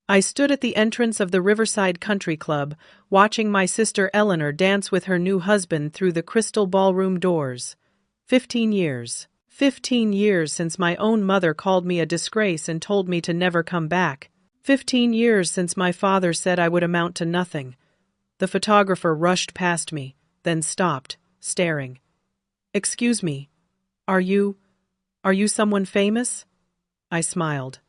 I stood at the entrance of the Riverside Country Club, watching my sister Eleanor dance with her new husband through the crystal ballroom doors. 15 years. 15 years since my own mother called me a disgrace and told me to never come back. 15 years since my father said I would amount to nothing. The photographer rushed past me, then stopped, staring. "Excuse me, are you someone famous?" I smiled.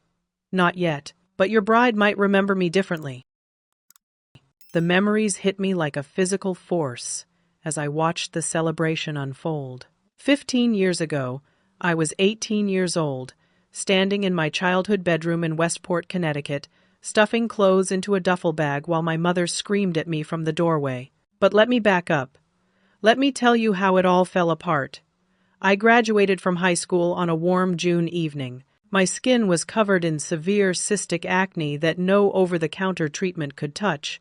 "Not yet, but your bride might remember me differently." The memories hit me like a physical force as I watched the celebration unfold. 15 years ago, I was 18 years old, standing in my childhood bedroom in Westport, Connecticut, stuffing clothes into a duffel bag while my mother screamed at me from the doorway. But let me back up. Let me tell you how it all fell apart. I graduated from high school on a warm June evening. My skin was covered in severe cystic acne that no over-the-counter treatment could touch.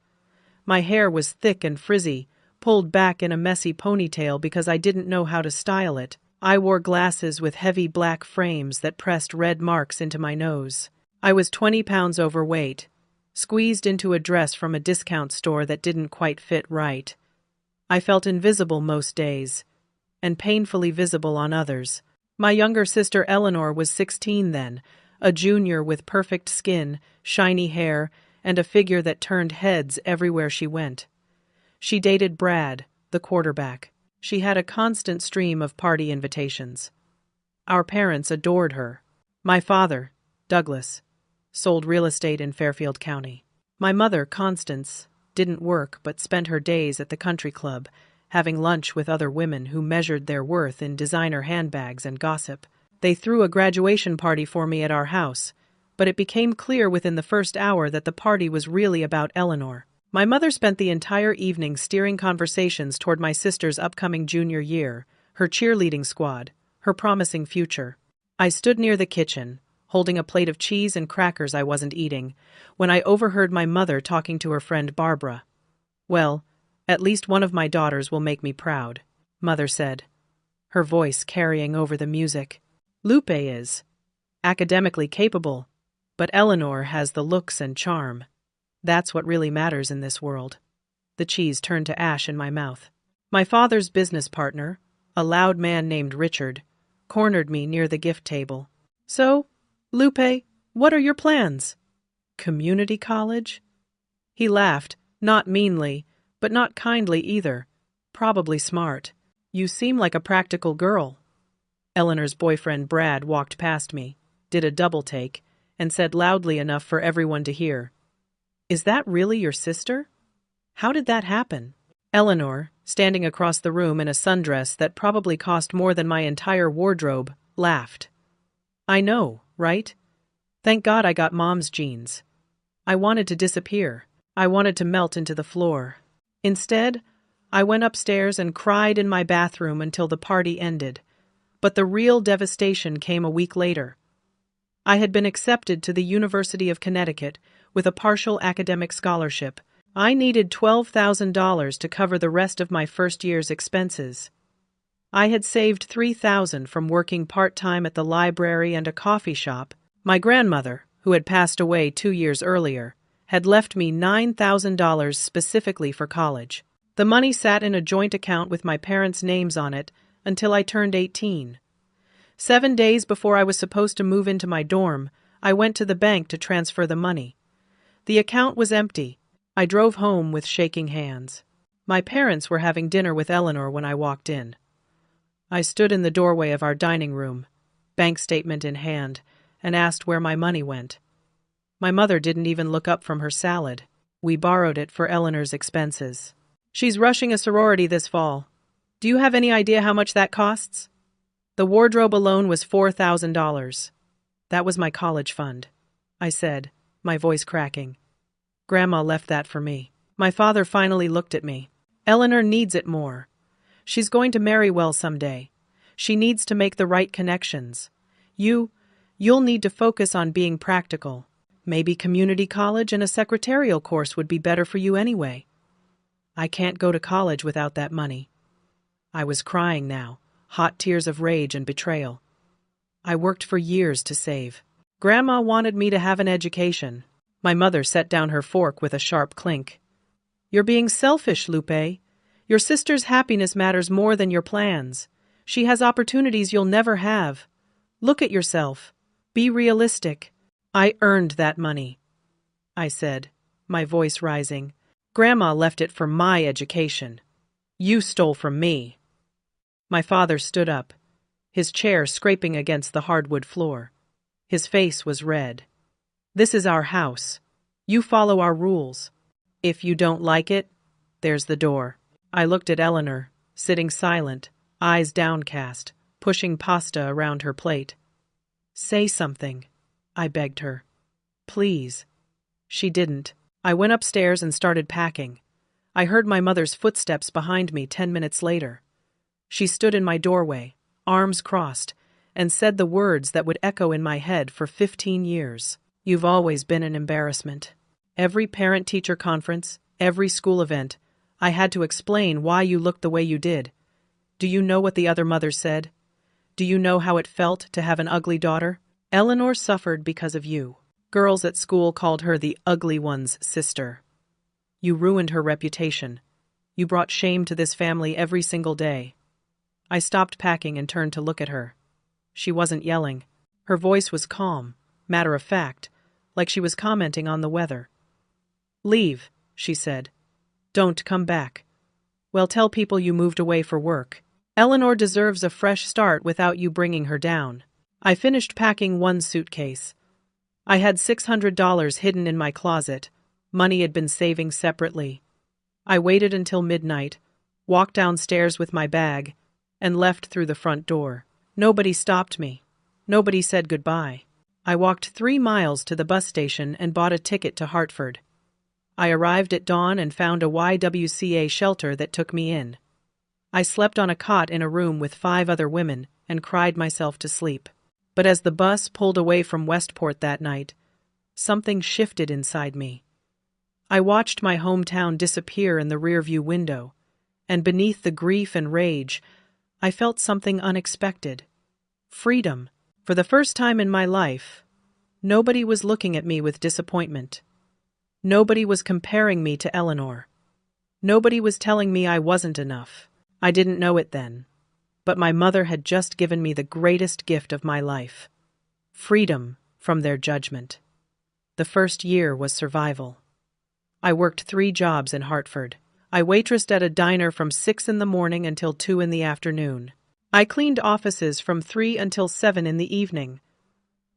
My hair was thick and frizzy, pulled back in a messy ponytail because I didn't know how to style it. I wore glasses with heavy black frames that pressed red marks into my nose. I was 20 pounds overweight, squeezed into a dress from a discount store that didn't quite fit right. I felt invisible most days, and painfully visible on others. My younger sister Eleanor was 16 then, a junior with perfect skin, shiny hair, and a figure that turned heads everywhere she went. She dated Brad, the quarterback. She had a constant stream of party invitations. Our parents adored her. My father, Douglas, sold real estate in Fairfield County. My mother, Constance, didn't work but spent her days at the country club, having lunch with other women who measured their worth in designer handbags and gossip. They threw a graduation party for me at our house, but it became clear within the first hour that the party was really about Eleanor. My mother spent the entire evening steering conversations toward my sister's upcoming junior year, her cheerleading squad, her promising future. I stood near the kitchen, holding a plate of cheese and crackers I wasn't eating, when I overheard my mother talking to her friend Barbara. "Well, at least one of my daughters will make me proud," Mother said, her voice carrying over the music. "Lupe is academically capable, but Eleanor has the looks and charm. That's what really matters in this world." The cheese turned to ash in my mouth. My father's business partner, a loud man named Richard, cornered me near the gift table. "So, Lupe, what are your plans? Community college?" He laughed, not meanly, but not kindly either. "Probably smart. You seem like a practical girl." Eleanor's boyfriend Brad walked past me, did a double take, and said loudly enough for everyone to hear, "Is that really your sister? How did that happen?" Eleanor, standing across the room in a sundress that probably cost more than my entire wardrobe, laughed. "I know, right? Thank God I got Mom's genes. I wanted to disappear. I wanted to melt into the floor. Instead, I went upstairs and cried in my bathroom until the party ended. But the real devastation came a week later. I had been accepted to the University of Connecticut with a partial academic scholarship. I needed $12,000 to cover the rest of my first year's expenses. I had saved $3,000 from working part-time at the library and a coffee shop. My grandmother, who had passed away 2 years earlier, had left me $9,000 specifically for college. The money sat in a joint account with my parents' names on it until I turned 18. 7 days before I was supposed to move into my dorm, I went to the bank to transfer the money. The account was empty. I drove home with shaking hands. My parents were having dinner with Eleanor when I walked in. I stood in the doorway of our dining room, bank statement in hand, and asked where my money went. My mother didn't even look up from her salad. "We borrowed it for Eleanor's expenses. She's rushing a sorority this fall. Do you have any idea how much that costs?" "The wardrobe alone was $4,000. That was my college fund," I said, my voice cracking. "Grandma left that for me." My father finally looked at me. "Eleanor needs it more. She's going to marry well someday. She needs to make the right connections. You'll need to focus on being practical. Maybe community college and a secretarial course would be better for you anyway." "I can't go to college without that money." I was crying now, hot tears of rage and betrayal. I worked for years to save. Grandma wanted me to have an education. My mother set down her fork with a sharp clink. You're being selfish, Lupe. Your sister's happiness matters more than your plans. She has opportunities you'll never have. Look at yourself. Be realistic. I earned that money, I said, my voice rising. Grandma left it for my education. You stole from me. My father stood up, his chair scraping against the hardwood floor. His face was red. This is our house. You follow our rules. If you don't like it, there's the door. I looked at Eleanor, sitting silent, eyes downcast, pushing pasta around her plate. Say something, I begged her. Please. She didn't. I went upstairs and started packing. I heard my mother's footsteps behind me 10 minutes later. She stood in my doorway, arms crossed, and said the words that would echo in my head for 15 years. You've always been an embarrassment. Every parent-teacher conference, every school event, I had to explain why you looked the way you did. Do you know what the other mothers said? Do you know how it felt to have an ugly daughter? Eleanor suffered because of you. Girls at school called her the ugly one's sister. You ruined her reputation. You brought shame to this family every single day. I stopped packing and turned to look at her. She wasn't yelling. Her voice was calm, matter of fact, like she was commenting on the weather. Leave, she said. Don't come back. Well, tell people you moved away for work. Eleanor deserves a fresh start without you bringing her down. I finished packing one suitcase. I had $600 hidden in my closet. Money had been saving separately. I waited until midnight, walked downstairs with my bag, and left through the front door. Nobody stopped me. Nobody said goodbye. I walked 3 miles to the bus station and bought a ticket to Hartford. I arrived at dawn and found a YWCA shelter that took me in. I slept on a cot in a room with 5 other women and cried myself to sleep. But as the bus pulled away from Westport that night, something shifted inside me. I watched my hometown disappear in the rearview window, and beneath the grief and rage, I felt something unexpected. Freedom. For the first time in my life, nobody was looking at me with disappointment. Nobody was comparing me to Eleanor. Nobody was telling me I wasn't enough. I didn't know it then, but my mother had just given me the greatest gift of my life. Freedom from their judgment. The first year was survival. I worked 3 jobs in Hartford. I waitressed at a diner from 6 in the morning until 2 in the afternoon. I cleaned offices from 3 until 7 in the evening.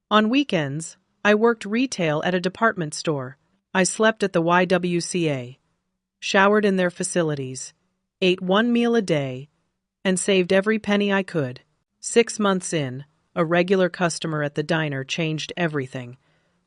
On weekends, I worked retail at a department store. I slept at the YWCA, showered in their facilities, ate 1 meal a day, and saved every penny I could. 6 months in, a regular customer at the diner changed everything.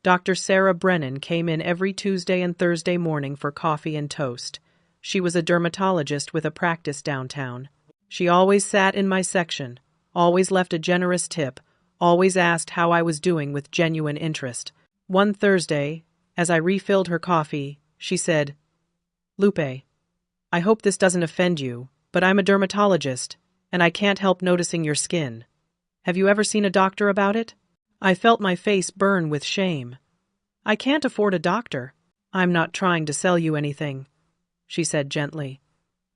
Dr. Sarah Brennan came in every Tuesday and Thursday morning for coffee and toast. She was a dermatologist with a practice downtown. She always sat in my section, always left a generous tip, always asked how I was doing with genuine interest. One Thursday, as I refilled her coffee, she said, "Lupe, I hope this doesn't offend you, but I'm a dermatologist, and I can't help noticing your skin. Have you ever seen a doctor about it?" I felt my face burn with shame. "I can't afford a doctor." "I'm not trying to sell you anything," she said gently.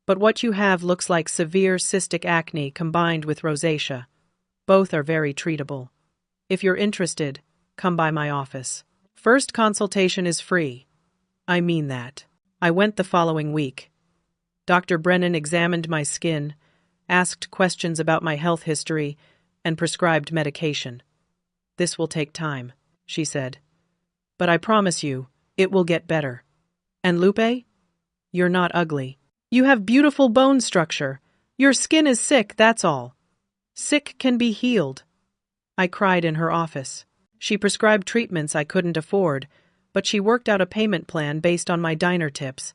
"But what you have looks like severe cystic acne combined with rosacea. Both are very treatable. If you're interested, come by my office. First consultation is free. I mean that." I went the following week. Dr. Brennan examined my skin, asked questions about my health history, and prescribed medication. "This will take time," she said. "But I promise you, it will get better. And Lupe, you're not ugly. You have beautiful bone structure. Your skin is sick, that's all. Sick can be healed." I cried in her office. She prescribed treatments I couldn't afford, but she worked out a payment plan based on my diner tips.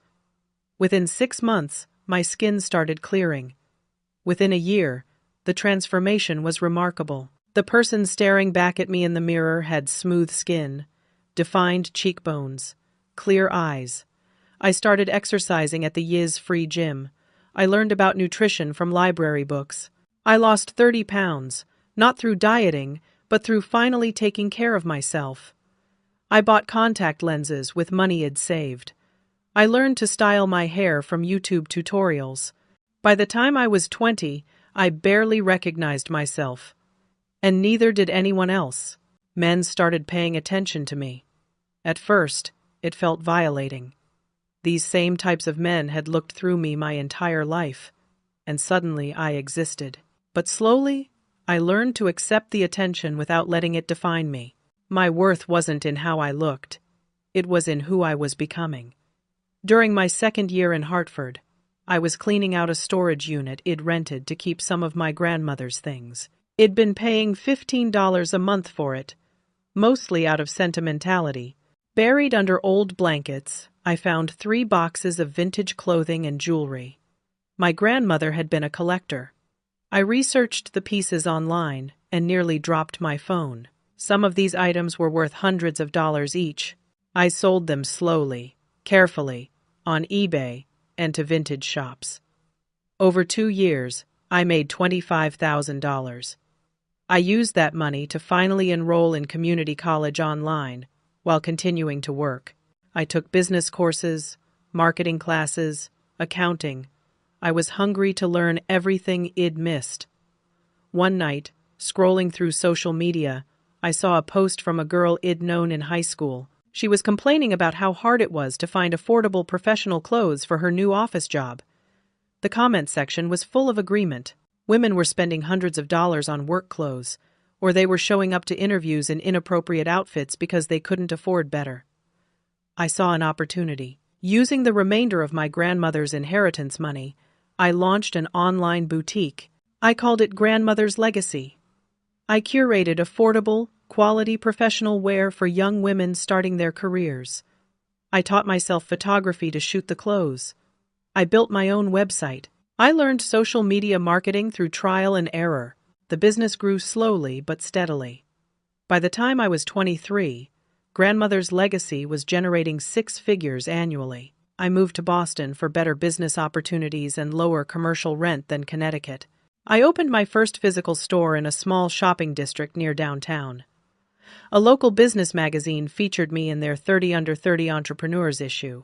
Within 6 months, my skin started clearing. Within a year, the transformation was remarkable. The person staring back at me in the mirror had smooth skin, defined cheekbones, clear eyes. I started exercising at the Yiz free gym. I learned about nutrition from library books. I lost 30 pounds, not through dieting, but through finally taking care of myself. I bought contact lenses with money I'd saved. I learned to style my hair from YouTube tutorials. By the time I was 20, I barely recognized myself. And neither did anyone else. Men started paying attention to me. At first, it felt violating. These same types of men had looked through me my entire life, and suddenly I existed. But slowly, I learned to accept the attention without letting it define me. My worth wasn't in how I looked. It was in who I was becoming. During my second year in Hartford, I was cleaning out a storage unit I'd rented to keep some of my grandmother's things. I'd been paying $15 a month for it, mostly out of sentimentality. Buried under old blankets, I found 3 boxes of vintage clothing and jewelry. My grandmother had been a collector. I researched the pieces online and nearly dropped my phone. Some of these items were worth hundreds of dollars each. I sold them slowly, carefully, on eBay and to vintage shops. Over 2 years, I made $25,000. I used that money to finally enroll in community college online while continuing to work. I took business courses, marketing classes, accounting. I was hungry to learn everything I'd missed. One night, scrolling through social media, I saw a post from a girl I'd known in high school. She was complaining about how hard it was to find affordable professional clothes for her new office job. The comment section was full of agreement. Women were spending hundreds of dollars on work clothes, or they were showing up to interviews in inappropriate outfits because they couldn't afford better. I saw an opportunity. Using the remainder of my grandmother's inheritance money, I launched an online boutique. I called it Grandmother's Legacy. I curated affordable, quality professional wear for young women starting their careers. I taught myself photography to shoot the clothes. I built my own website. I learned social media marketing through trial and error. The business grew slowly but steadily. By the time I was 23, Grandmother's Legacy was generating 6 figures annually. I moved to Boston for better business opportunities and lower commercial rent than Connecticut. I opened my first physical store in a small shopping district near downtown. A local business magazine featured me in their 30 Under 30 Entrepreneurs issue.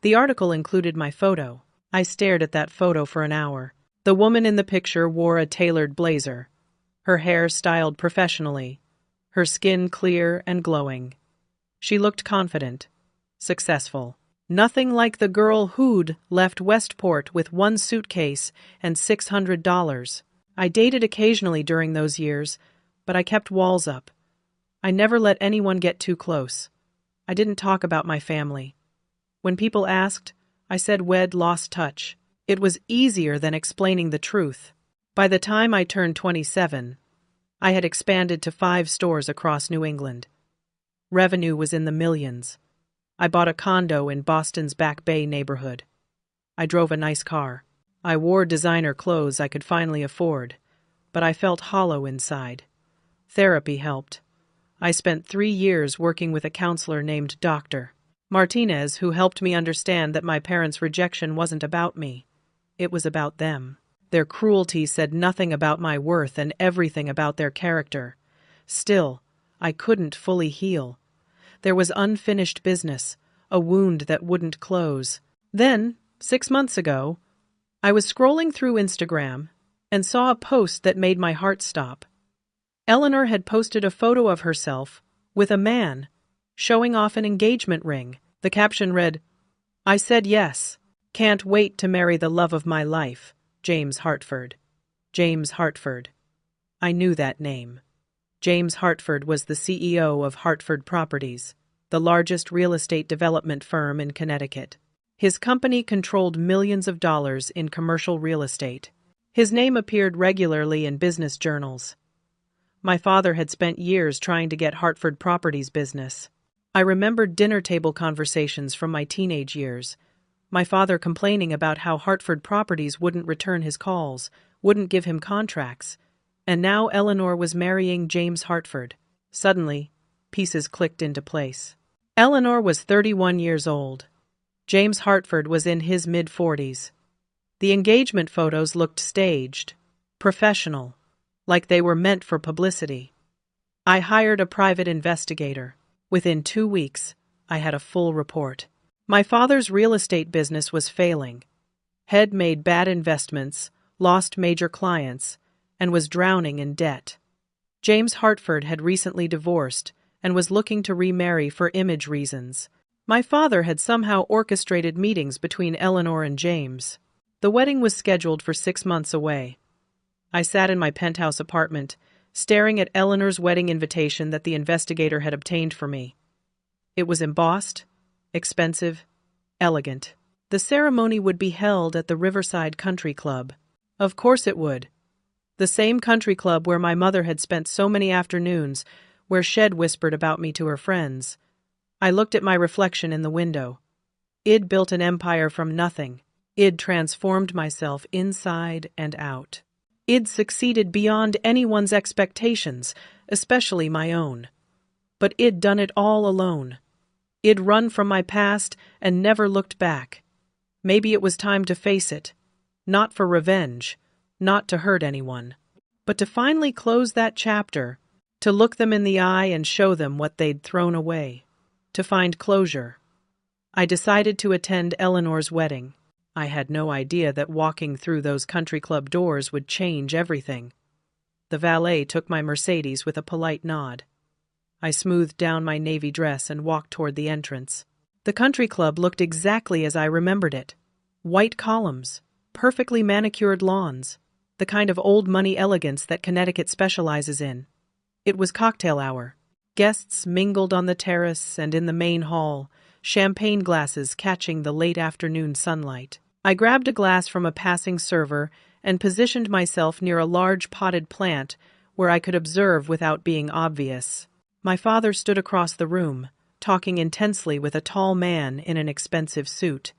The article included my photo. I stared at that photo for an hour. The woman in the picture wore a tailored blazer, her hair styled professionally, her skin clear and glowing. She looked confident, successful. Nothing like the girl who'd left Westport with 1 suitcase and $600. I dated occasionally during those years, but I kept walls up. I never let anyone get too close. I didn't talk about my family. When people asked, I said we'd lost touch. It was easier than explaining the truth. By the time I turned 27, I had expanded to 5 stores across New England. Revenue was in the millions. I bought a condo in Boston's Back Bay neighborhood. I drove a nice car. I wore designer clothes I could finally afford, but I felt hollow inside. Therapy helped. I spent 3 years working with a counselor named Dr. Martinez, who helped me understand that my parents' rejection wasn't about me. It was about them. Their cruelty said nothing about my worth and everything about their character. Still, I couldn't fully heal. There was unfinished business, a wound that wouldn't close. Then, 6 months ago, I was scrolling through Instagram and saw a post that made my heart stop. Eleanor had posted a photo of herself with a man, showing off an engagement ring. The caption read, "I said yes. Can't wait to marry the love of my life, James Hartford." James Hartford. I knew that name. James Hartford was the CEO of Hartford Properties, the largest real estate development firm in Connecticut. His company controlled millions of dollars in commercial real estate. His name appeared regularly in business journals. My father had spent years trying to get Hartford Properties business. I remembered dinner table conversations from my teenage years. My father complaining about how Hartford Properties wouldn't return his calls, wouldn't give him contracts. And now Eleanor was marrying James Hartford. Suddenly, pieces clicked into place. Eleanor was 31 years old. James Hartford was in his mid-40s. The engagement photos looked staged, professional, like they were meant for publicity. I hired a private investigator. Within 2 weeks, I had a full report. My father's real estate business was failing. Had made bad investments, lost major clients, and was drowning in debt. James Hartford had recently divorced and was looking to remarry for image reasons. My father had somehow orchestrated meetings between Eleanor and James. The wedding was scheduled for 6 months away. I sat in my penthouse apartment, staring at Eleanor's wedding invitation that the investigator had obtained for me. It was embossed, expensive, elegant. The ceremony would be held at the Riverside Country Club. Of course it would. The same country club where my mother had spent so many afternoons, where Shed whispered about me to her friends. I looked at my reflection in the window. I'd built an empire from nothing. I'd transformed myself inside and out. I'd succeeded beyond anyone's expectations, especially my own. But I'd done it all alone. I'd run from my past and never looked back. Maybe it was time to face it. Not for revenge, not to hurt anyone, but to finally close that chapter, to look them in the eye and show them what they'd thrown away, to find closure. I decided to attend Eleanor's wedding. I had no idea that walking through those country club doors would change everything. The valet took my Mercedes with a polite nod. I smoothed down my navy dress and walked toward the entrance. The country club looked exactly as I remembered it. White columns, perfectly manicured lawns, the kind of old-money elegance that Connecticut specializes in. It was cocktail hour. Guests mingled on the terrace and in the main hall, champagne glasses catching the late afternoon sunlight. I grabbed a glass from a passing server and positioned myself near a large potted plant where I could observe without being obvious. My father stood across the room, talking intensely with a tall man in an expensive suit.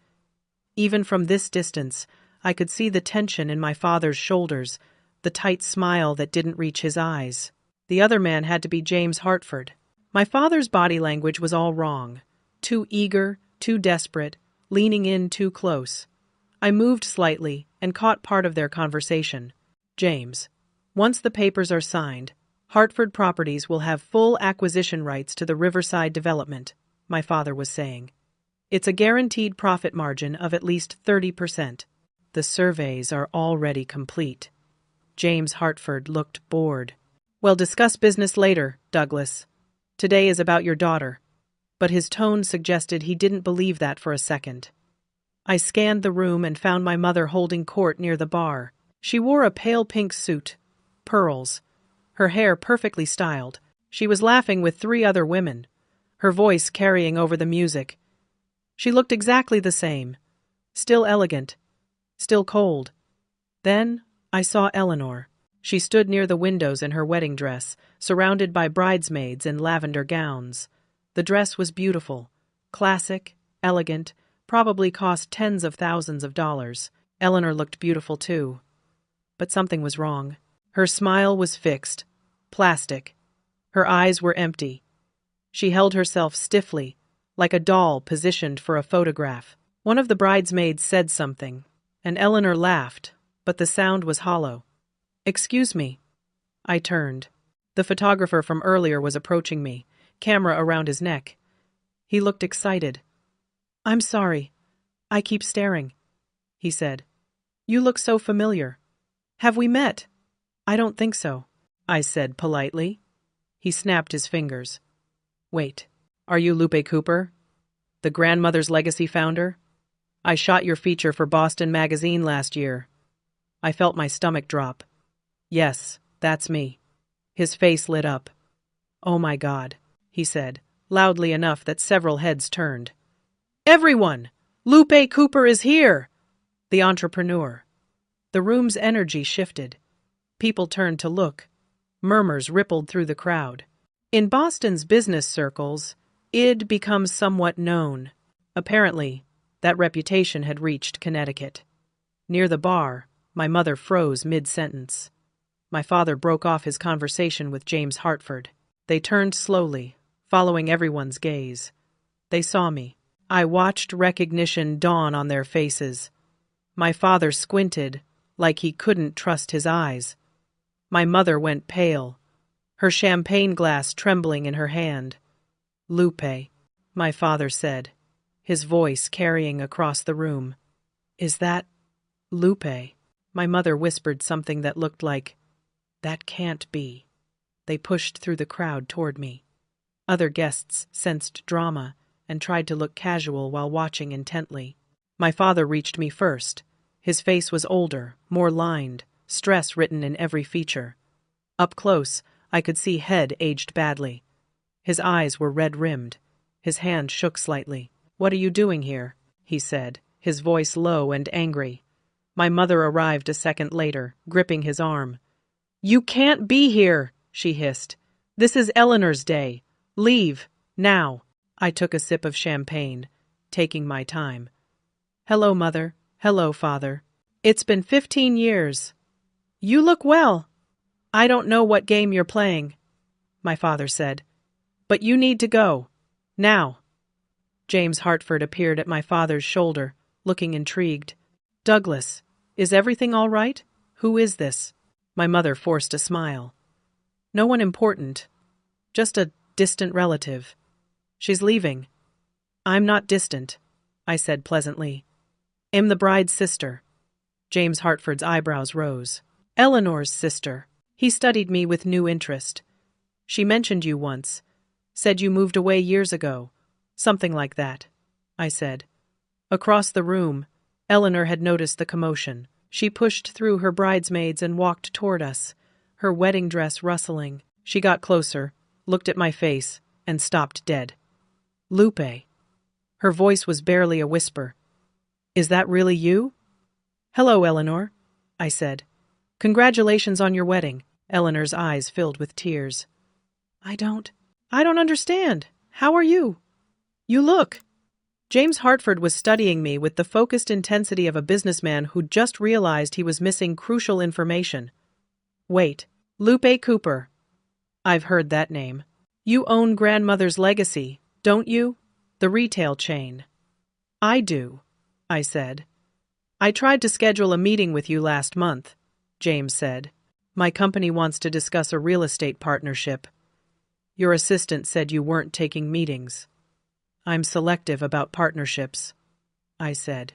Even from this distance, I could see the tension in my father's shoulders, the tight smile that didn't reach his eyes. The other man had to be James Hartford. My father's body language was all wrong. Too eager, too desperate, leaning in too close. I moved slightly and caught part of their conversation. James, once the papers are signed, Hartford Properties will have full acquisition rights to the Riverside development, my father was saying. It's a guaranteed profit margin of at least 30%. The surveys are already complete. James Hartford looked bored. We'll discuss business later, Douglas. Today is about your daughter. But his tone suggested he didn't believe that for a second. I scanned the room and found my mother holding court near the bar. She wore a pale pink suit, pearls, her hair perfectly styled. She was laughing with 3 other women, her voice carrying over the music. She looked exactly the same, still elegant, still cold. Then I saw Eleanor. She stood near the windows in her wedding dress, surrounded by bridesmaids in lavender gowns. The dress was beautiful, classic, elegant, probably cost tens of thousands of dollars. Eleanor looked beautiful too. But something was wrong. Her smile was fixed, plastic. Her eyes were empty. She held herself stiffly, like a doll positioned for a photograph. One of the bridesmaids said something, and Eleanor laughed, but the sound was hollow. "Excuse me." I turned. The photographer from earlier was approaching me, camera around his neck. He looked excited. "I'm sorry. I keep staring," he said. "You look so familiar. Have we met?" "I don't think so," I said politely. He snapped his fingers. "Wait, are you Lupe Cooper, the Grandmother's Legacy founder? I shot your feature for Boston Magazine last year." I felt my stomach drop. "Yes, that's me." His face lit up. "Oh my God," he said, loudly enough that several heads turned. "Everyone! Lupe Cooper is here!" The entrepreneur. The room's energy shifted. People turned to look. Murmurs rippled through the crowd. In Boston's business circles, I'd become somewhat known. Apparently, that reputation had reached Connecticut. Near the bar, my mother froze mid-sentence. My father broke off his conversation with James Hartford. They turned slowly, following everyone's gaze. They saw me. I watched recognition dawn on their faces. My father squinted, like he couldn't trust his eyes. My mother went pale, her champagne glass trembling in her hand. Lupe, my father said, his voice carrying across the room. Is that Lupe? My mother whispered something that looked like, that can't be. They pushed through the crowd toward me. Other guests sensed drama and tried to look casual while watching intently. My father reached me first. His face was older, more lined, stress written in every feature. Up close, I could see Head aged badly. His eyes were red-rimmed. His hand shook slightly. "What are you doing here?" he said, his voice low and angry. My mother arrived a second later, gripping his arm. "You can't be here," she hissed. "This is Eleanor's day. Leave, now." I took a sip of champagne, taking my time. "Hello, Mother. Hello, Father. It's been 15 years. You look well. I don't know what game you're playing," my father said. "But you need to go. Now." James Hartford appeared at my father's shoulder, looking intrigued. "Douglas, is everything all right? Who is this?" My mother forced a smile. "No one important. Just a distant relative. She's leaving." "I'm not distant," I said pleasantly. "I'm the bride's sister." James Hartford's eyebrows rose. "Eleanor's sister." He studied me with new interest. "She mentioned you once. Said you moved away years ago. Something like that," I said. Across the room, Eleanor had noticed the commotion. She pushed through her bridesmaids and walked toward us, her wedding dress rustling. She got closer, looked at my face, and stopped dead. "Lupe." Her voice was barely a whisper. "Is that really you?" "Hello, Eleanor," I said. "Congratulations on your wedding." Eleanor's eyes filled with tears. I don't understand. How are you? You look." James Hartford was studying me with the focused intensity of a businessman who just realized he was missing crucial information. "Wait, Lupe Cooper. I've heard that name. You own Grandmother's Legacy, don't you? The retail chain." "I do," I said. "I tried to schedule a meeting with you last month," James said. "My company wants to discuss a real estate partnership. Your assistant said you weren't taking meetings." "I'm selective about partnerships," I said.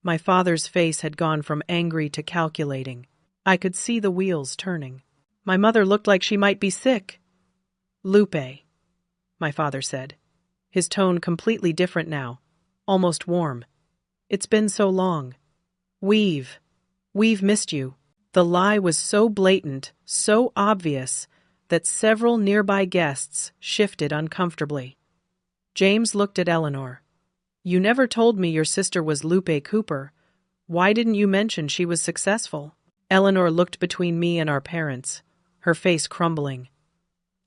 My father's face had gone from angry to calculating. I could see the wheels turning. My mother looked like she might be sick. "Lupe," my father said, his tone completely different now, almost warm. "It's been so long. We've missed you." The lie was so blatant, so obvious, that several nearby guests shifted uncomfortably. James looked at Eleanor. "You never told me your sister was Lupe Cooper. Why didn't you mention she was successful?" Eleanor looked between me and our parents, her face crumbling.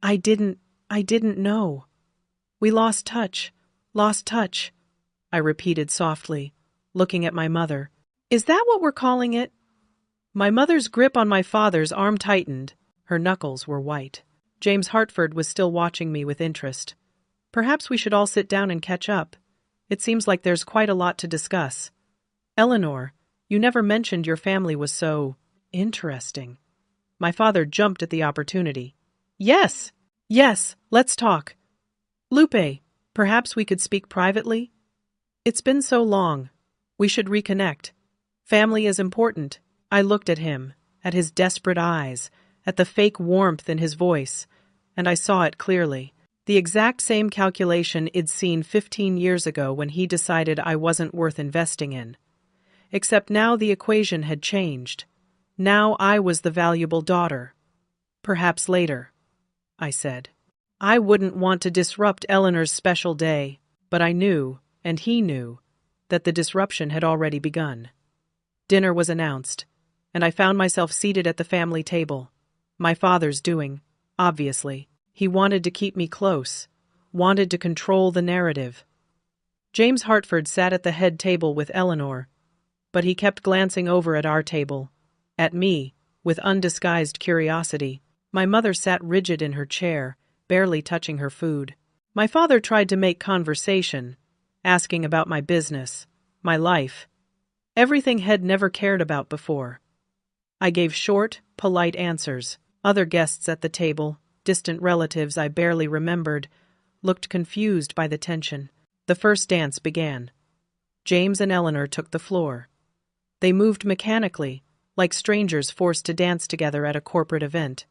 I didn't know. We lost touch, I repeated softly, looking at my mother. "Is that what we're calling it?" My mother's grip on my father's arm tightened. Her knuckles were white. James Hartford was still watching me with interest. "Perhaps we should all sit down and catch up. It seems like there's quite a lot to discuss. Eleanor, you never mentioned your family was so interesting." My father jumped at the opportunity. Yes, let's talk. Lupe, perhaps we could speak privately? It's been so long. We should reconnect. Family is important." I looked at him, at his desperate eyes, at the fake warmth in his voice, and I saw it clearly. The exact same calculation I'd seen 15 years ago when he decided I wasn't worth investing in. Except now the equation had changed. Now I was the valuable daughter. "Perhaps later," I said. I wouldn't want to disrupt Eleanor's special day, but I knew, and he knew, that the disruption had already begun. Dinner was announced, and I found myself seated at the family table. My father's doing, obviously. He wanted to keep me close, wanted to control the narrative. James Hartford sat at the head table with Eleanor, but he kept glancing over at our table, at me, with undisguised curiosity. My mother sat rigid in her chair, barely touching her food. My father tried to make conversation, asking about my business, my life, everything Head never cared about before. I gave short, polite answers. Other guests at the table, distant relatives I barely remembered, looked confused by the tension. The first dance began. James and Eleanor took the floor. They moved mechanically, like strangers forced to dance together at a corporate event.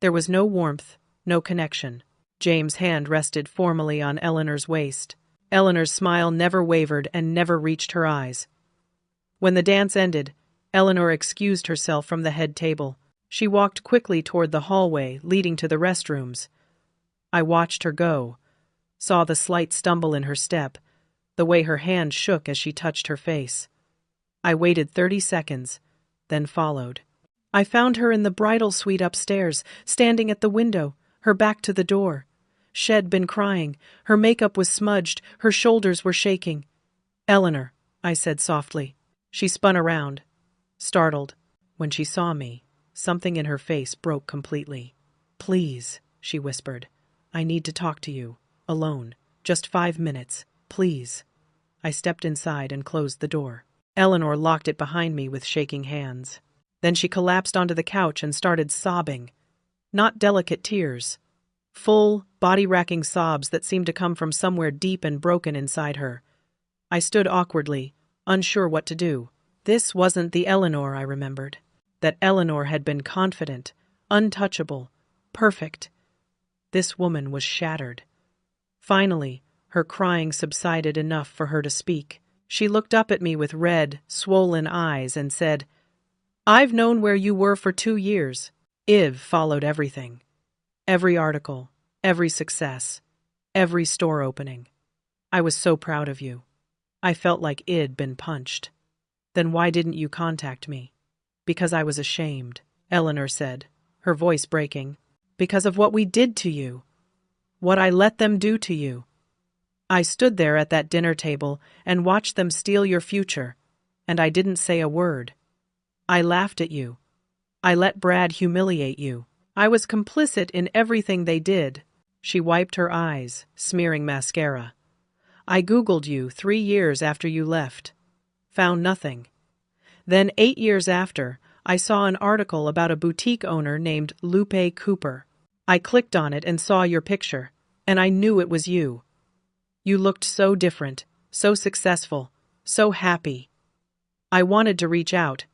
There was no warmth, no connection. James' hand rested formally on Eleanor's waist. Eleanor's smile never wavered and never reached her eyes. When the dance ended, Eleanor excused herself from the head table. She walked quickly toward the hallway leading to the restrooms. I watched her go, saw the slight stumble in her step, the way her hand shook as she touched her face. I waited 30 seconds, then followed. I found her in the bridal suite upstairs, standing at the window, her back to the door. She'd been crying, her makeup was smudged, her shoulders were shaking. "Eleanor," I said softly. She spun around, startled. When she saw me, something in her face broke completely. "Please," she whispered. "I need to talk to you, alone. Just 5 minutes, please." I stepped inside and closed the door. Eleanor locked it behind me with shaking hands. Then she collapsed onto the couch and started sobbing. Not delicate tears. Full, body-racking sobs that seemed to come from somewhere deep and broken inside her. I stood awkwardly, unsure what to do. This wasn't the Eleanor I remembered. That Eleanor had been confident, untouchable, perfect. This woman was shattered. Finally, her crying subsided enough for her to speak. She looked up at me with red, swollen eyes and said, "I've known where you were for 2 years. Iv followed everything. Every article, every success, every store opening. I was so proud of you. I felt like I'd been punched. Then why didn't you contact me?" "Because I was ashamed," Eleanor said, her voice breaking. "Because of what we did to you. What I let them do to you. I stood there at that dinner table and watched them steal your future, and I didn't say a word. I laughed at you. I let Brad humiliate you. I was complicit in everything they did." She wiped her eyes, smearing mascara. "I Googled you 3 years after you left. Found nothing. Then 8 years after, I saw an article about a boutique owner named Lupe Cooper. I clicked on it and saw your picture, and I knew it was you. You looked so different, so successful, so happy. I wanted to reach out,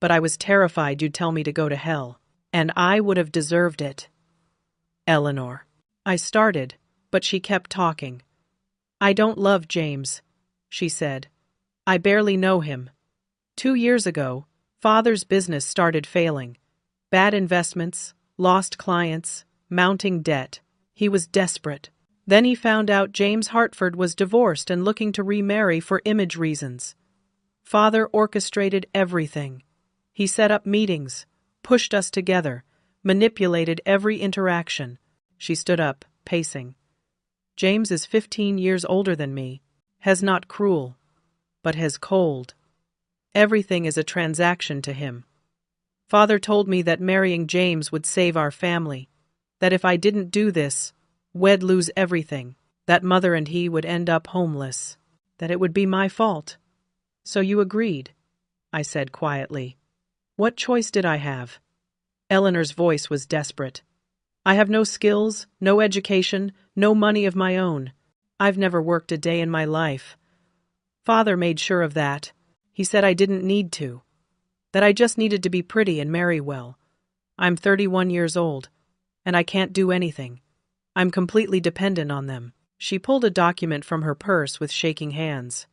but I was terrified you'd tell me to go to hell, and I would have deserved it." "Eleanor." I started, but she kept talking. "I don't love James," she said. "I barely know him. 2 years ago, Father's business started failing. Bad investments, lost clients, mounting debt. He was desperate. Then he found out James Hartford was divorced and looking to remarry for image reasons. Father orchestrated everything. He set up meetings, pushed us together, manipulated every interaction." She stood up, pacing. "James is 15 years older than me, has not cruel, but has cold. Everything is a transaction to him. Father told me that marrying James would save our family, that if I didn't do this, we'd lose everything, that Mother and he would end up homeless, that it would be my fault. So you agreed," I said quietly. "What choice did I have?" Eleanor's voice was desperate. "I have no skills, no education, no money of my own. I've never worked a day in my life. Father made sure of that. He said I didn't need to, that I just needed to be pretty and marry well. I'm 31 years old, and I can't do anything. I'm completely dependent on them." She pulled a document from her purse with shaking hands.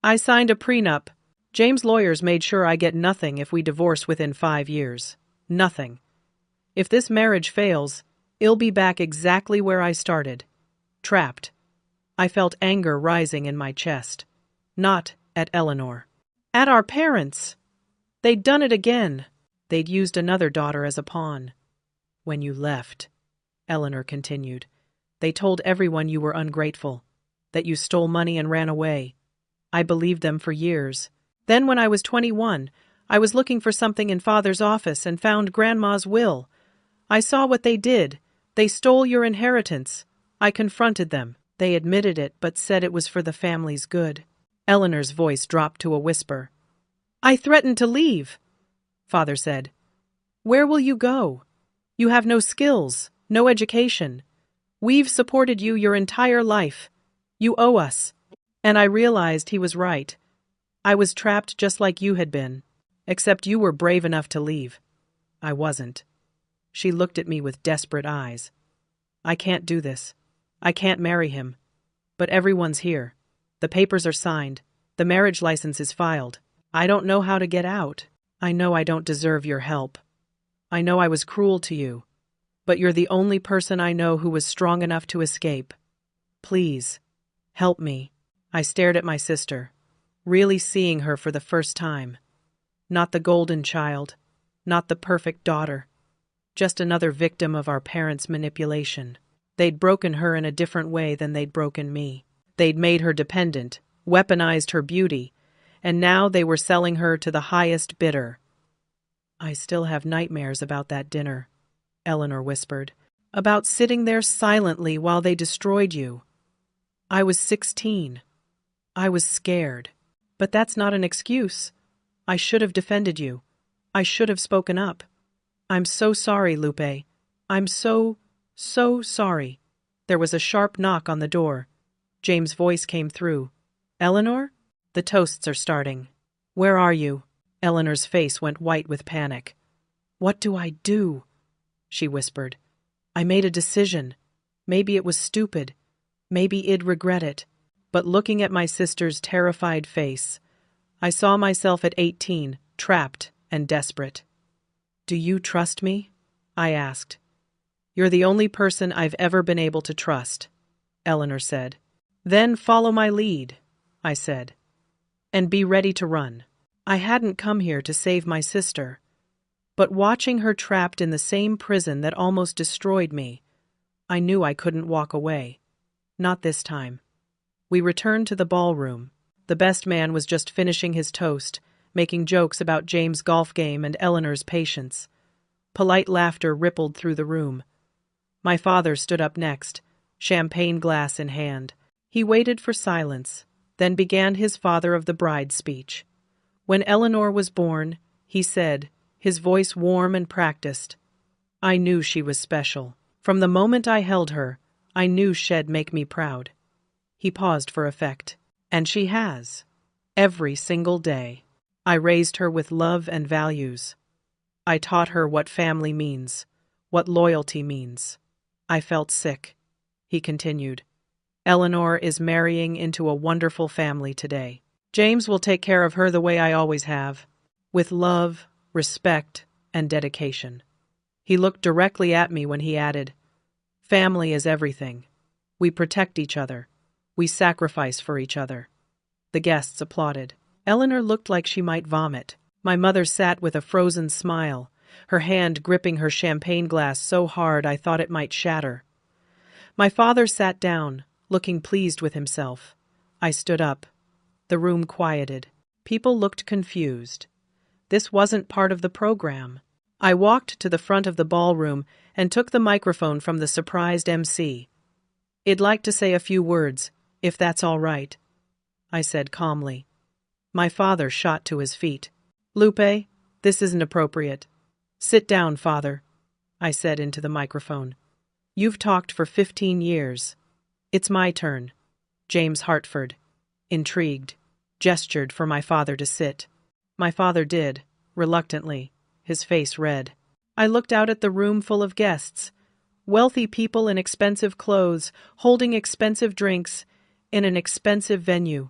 "I signed a prenup. James' lawyers made sure I get nothing if we divorce within 5 years. Nothing. If this marriage fails, I'll be back exactly where I started. Trapped." I felt anger rising in my chest. Not at Eleanor. At our parents. They'd done it again. They'd used another daughter as a pawn. "When you left," Eleanor continued, "they told everyone you were ungrateful, that you stole money and ran away. I believed them for years. Then when I was 21, I was looking for something in Father's office and found Grandma's will. I saw what they did. They stole your inheritance. I confronted them. They admitted it but said it was for the family's good." Eleanor's voice dropped to a whisper. "I threatened to leave," Father said. "Where will you go? You have no skills, no education. We've supported you your entire life. You owe us. And I realized he was right. I was trapped just like you had been. Except you were brave enough to leave. I wasn't. She looked at me with desperate eyes. I can't do this. I can't marry him. But everyone's here. The papers are signed. The marriage license is filed. I don't know how to get out. I know I don't deserve your help. I know I was cruel to you. But you're the only person I know who was strong enough to escape. Please, help me. I stared at my sister, really seeing her for the first time. Not the golden child, not the perfect daughter. Just another victim of our parents' manipulation. They'd broken her in a different way than they'd broken me. They'd made her dependent, weaponized her beauty, and now they were selling her to the highest bidder. I still have nightmares about that dinner, Eleanor whispered. About sitting there silently while they destroyed you. I was 16. I was scared. But that's not an excuse. I should have defended you. I should have spoken up. I'm so sorry, Lupe. I'm so sorry. There was a sharp knock on the door. James' voice came through. Eleanor? The toasts are starting. Where are you? Eleanor's face went white with panic. What do I do? She whispered. I made a decision. Maybe it was stupid. Maybe I'd regret it. But looking at my sister's terrified face, I saw myself at 18, trapped and desperate. Do you trust me? I asked. You're the only person I've ever been able to trust, Eleanor said. Then follow my lead, I said. And be ready to run. I hadn't come here to save my sister. But watching her trapped in the same prison that almost destroyed me, I knew I couldn't walk away. Not this time. We returned to the ballroom. The best man was just finishing his toast, making jokes about James' golf game and Eleanor's patience. Polite laughter rippled through the room. My father stood up next, champagne glass in hand. He waited for silence, then began his father of the bride speech. When Eleanor was born, he said, his voice warm and practiced, I knew she was special. From the moment I held her, I knew she'd make me proud. He paused for effect. And she has. Every single day. I raised her with love and values. I taught her what family means, what loyalty means. I felt sick. He continued. Eleanor is marrying into a wonderful family today. James will take care of her the way I always have, with love, respect, and dedication. He looked directly at me when he added, Family is everything. We protect each other. We sacrifice for each other. The guests applauded. Eleanor looked like she might vomit. My mother sat with a frozen smile, her hand gripping her champagne glass so hard I thought it might shatter. My father sat down, looking pleased with himself. I stood up. The room quieted. People looked confused. This wasn't part of the program. I walked to the front of the ballroom and took the microphone from the surprised MC. I'd like to say a few words, if that's all right, I said calmly. My father shot to his feet. Lupe, this isn't appropriate. Sit down, father, I said into the microphone. You've talked for 15 years. It's my turn. James Hartford, intrigued, gestured for my father to sit. My father did, reluctantly, his face red. I looked out at the room full of guests, wealthy people in expensive clothes, holding expensive drinks, in an expensive venue.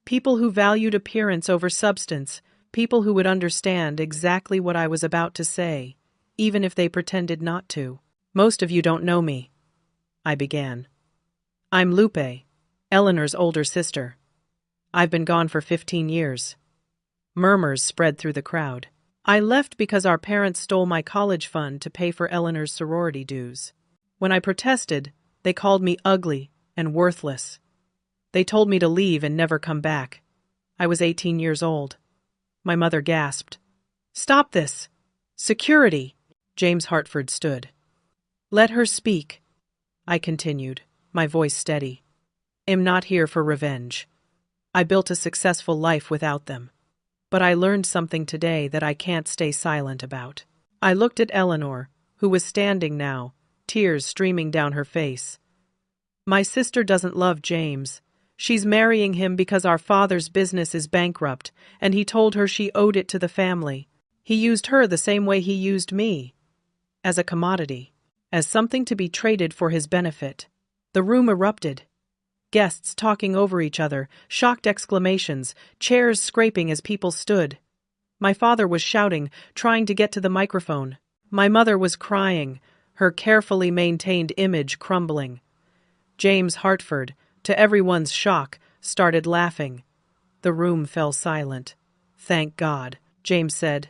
People who valued appearance over substance, people who would understand exactly what I was about to say, even if they pretended not to. Most of you don't know me, I began. I'm Lupe, Eleanor's older sister. I've been gone for 15 years. Murmurs spread through the crowd. I left because our parents stole my college fund to pay for Eleanor's sorority dues. When I protested, they called me ugly and worthless. They told me to leave and never come back. I was 18 years old. My mother gasped. Stop this! Security! James Hartford stood. Let her speak, I continued, my voice steady. I'm not here for revenge. I built a successful life without them. But I learned something today that I can't stay silent about. I looked at Eleanor, who was standing now, tears streaming down her face. My sister doesn't love James. She's marrying him because our father's business is bankrupt, and he told her she owed it to the family. He used her the same way he used me. As a commodity. As something to be traded for his benefit. The room erupted. Guests talking over each other, shocked exclamations, chairs scraping as people stood. My father was shouting, trying to get to the microphone. My mother was crying, her carefully maintained image crumbling. James Hartford, to everyone's shock, started laughing. The room fell silent. "Thank God," James said,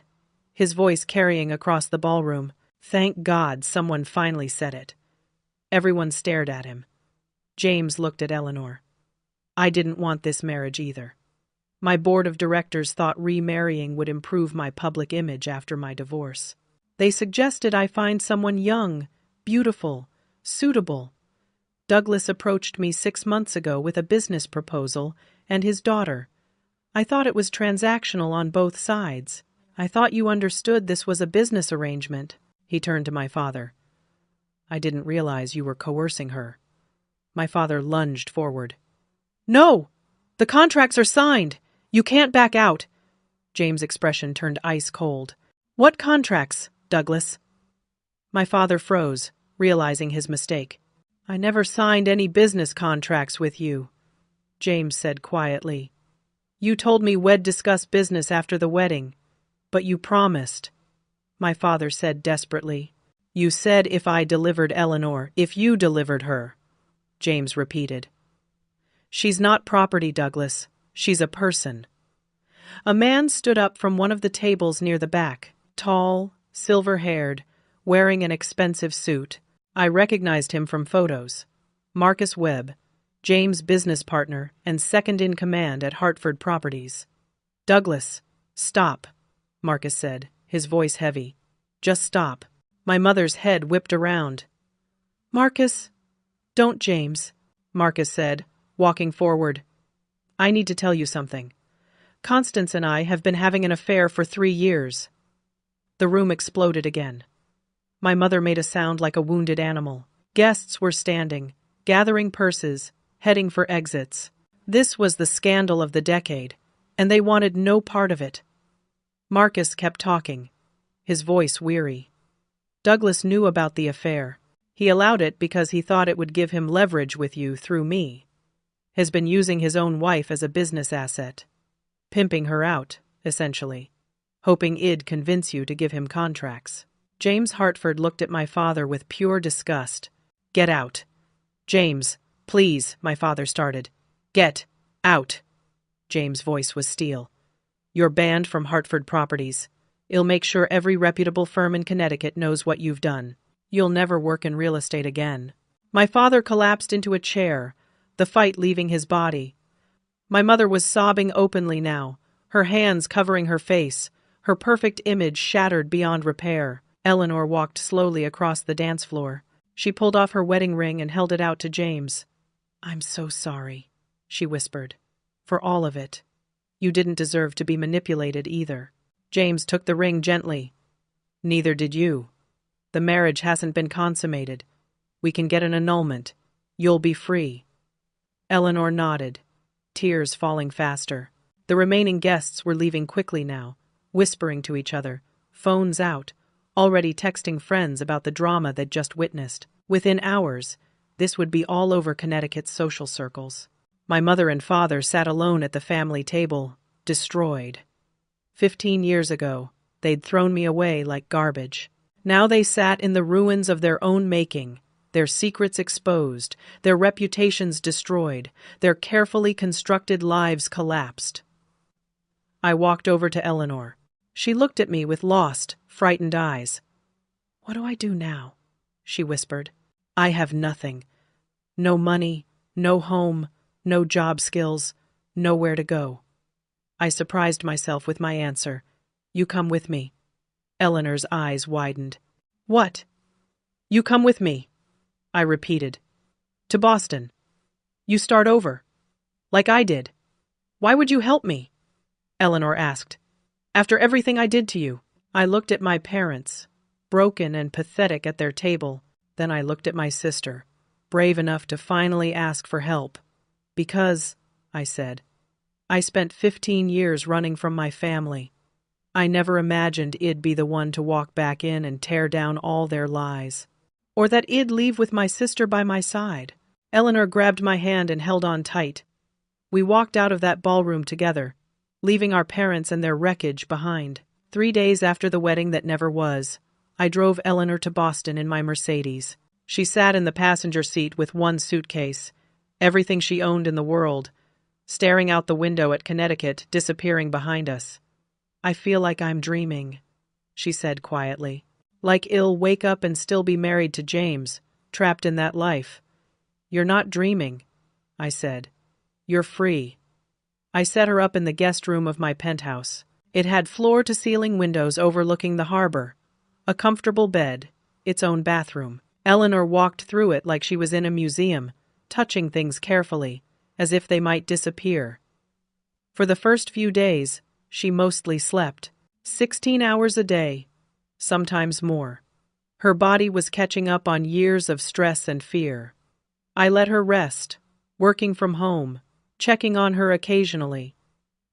his voice carrying across the ballroom. Thank God someone finally said it. Everyone stared at him. James looked at Eleanor. I didn't want this marriage either. My board of directors thought remarrying would improve my public image after my divorce. They suggested I find someone young, beautiful, suitable. Douglas approached me 6 months ago with a business proposal and his daughter. I thought it was transactional on both sides. I thought you understood this was a business arrangement. He turned to my father. I didn't realize you were coercing her. My father lunged forward. No! The contracts are signed! You can't back out! James' expression turned ice cold. What contracts, Douglas? My father froze, realizing his mistake. I never signed any business contracts with you, James said quietly. You told me we'd discuss business after the wedding, but you promised. My father said desperately. You said if I delivered Eleanor, if you delivered her, James repeated. She's not property, Douglas. She's a person. A man stood up from one of the tables near the back, tall, silver-haired, wearing an expensive suit. I recognized him from photos. Marcus Webb, James' business partner and second-in-command at Hartford Properties. Douglas, stop, Marcus said, his voice heavy. Just stop. My mother's head whipped around. Marcus, don't, James, Marcus said, walking forward. I need to tell you something. Constance and I have been having an affair for 3 years. The room exploded again. My mother made a sound like a wounded animal. Guests were standing, gathering purses, heading for exits. This was the scandal of the decade, and they wanted no part of it. Marcus kept talking, his voice weary. Douglas knew about the affair. He allowed it because he thought it would give him leverage with you through me. Has been using his own wife as a business asset. Pimping her out, essentially. Hoping it'd convince you to give him contracts. James Hartford looked at my father with pure disgust. Get out. James, please, my father started. Get out. James' voice was steel. You're banned from Hartford Properties. It'll make sure every reputable firm in Connecticut knows what you've done. You'll never work in real estate again. My father collapsed into a chair, the fight leaving his body. My mother was sobbing openly now, her hands covering her face, her perfect image shattered beyond repair. Eleanor walked slowly across the dance floor. She pulled off her wedding ring and held it out to James. I'm so sorry, she whispered. For all of it. You didn't deserve to be manipulated either. James took the ring gently. Neither did you. The marriage hasn't been consummated. We can get an annulment. You'll be free. Eleanor nodded, tears falling faster. The remaining guests were leaving quickly now, whispering to each other, phones out, already texting friends about the drama they'd just witnessed. Within hours, this would be all over Connecticut's social circles. My mother and father sat alone at the family table, destroyed. 15 years ago, they'd thrown me away like garbage. Now they sat in the ruins of their own making, their secrets exposed, their reputations destroyed, their carefully constructed lives collapsed. I walked over to Eleanor. She looked at me with lost, frightened eyes. What do I do now? She whispered. I have nothing. No money, no home, no job skills, nowhere to go. I surprised myself with my answer. You come with me. Eleanor's eyes widened. What? You come with me, I repeated. To Boston. You start over. Like I did. Why would you help me? Eleanor asked. After everything I did to you. I looked at my parents, broken and pathetic at their table. Then I looked at my sister, brave enough to finally ask for help. Because, I said, I spent 15 years running from my family. I never imagined I'd be the one to walk back in and tear down all their lies. Or that I'd leave with my sister by my side. Eleanor grabbed my hand and held on tight. We walked out of that ballroom together, leaving our parents and their wreckage behind. 3 days after the wedding that never was, I drove Eleanor to Boston in my Mercedes. She sat in the passenger seat with one suitcase, everything she owned in the world, staring out the window at Connecticut disappearing behind us. I feel like I'm dreaming, she said quietly. Like I'll wake up and still be married to James, trapped in that life. You're not dreaming, I said. You're free. I set her up in the guest room of my penthouse. It had floor-to-ceiling windows overlooking the harbor, a comfortable bed, its own bathroom. Eleanor walked through it like she was in a museum, touching things carefully, as if they might disappear. For the first few days, she mostly slept, 16 hours a day, sometimes more. Her body was catching up on years of stress and fear. I let her rest, working from home, checking on her occasionally.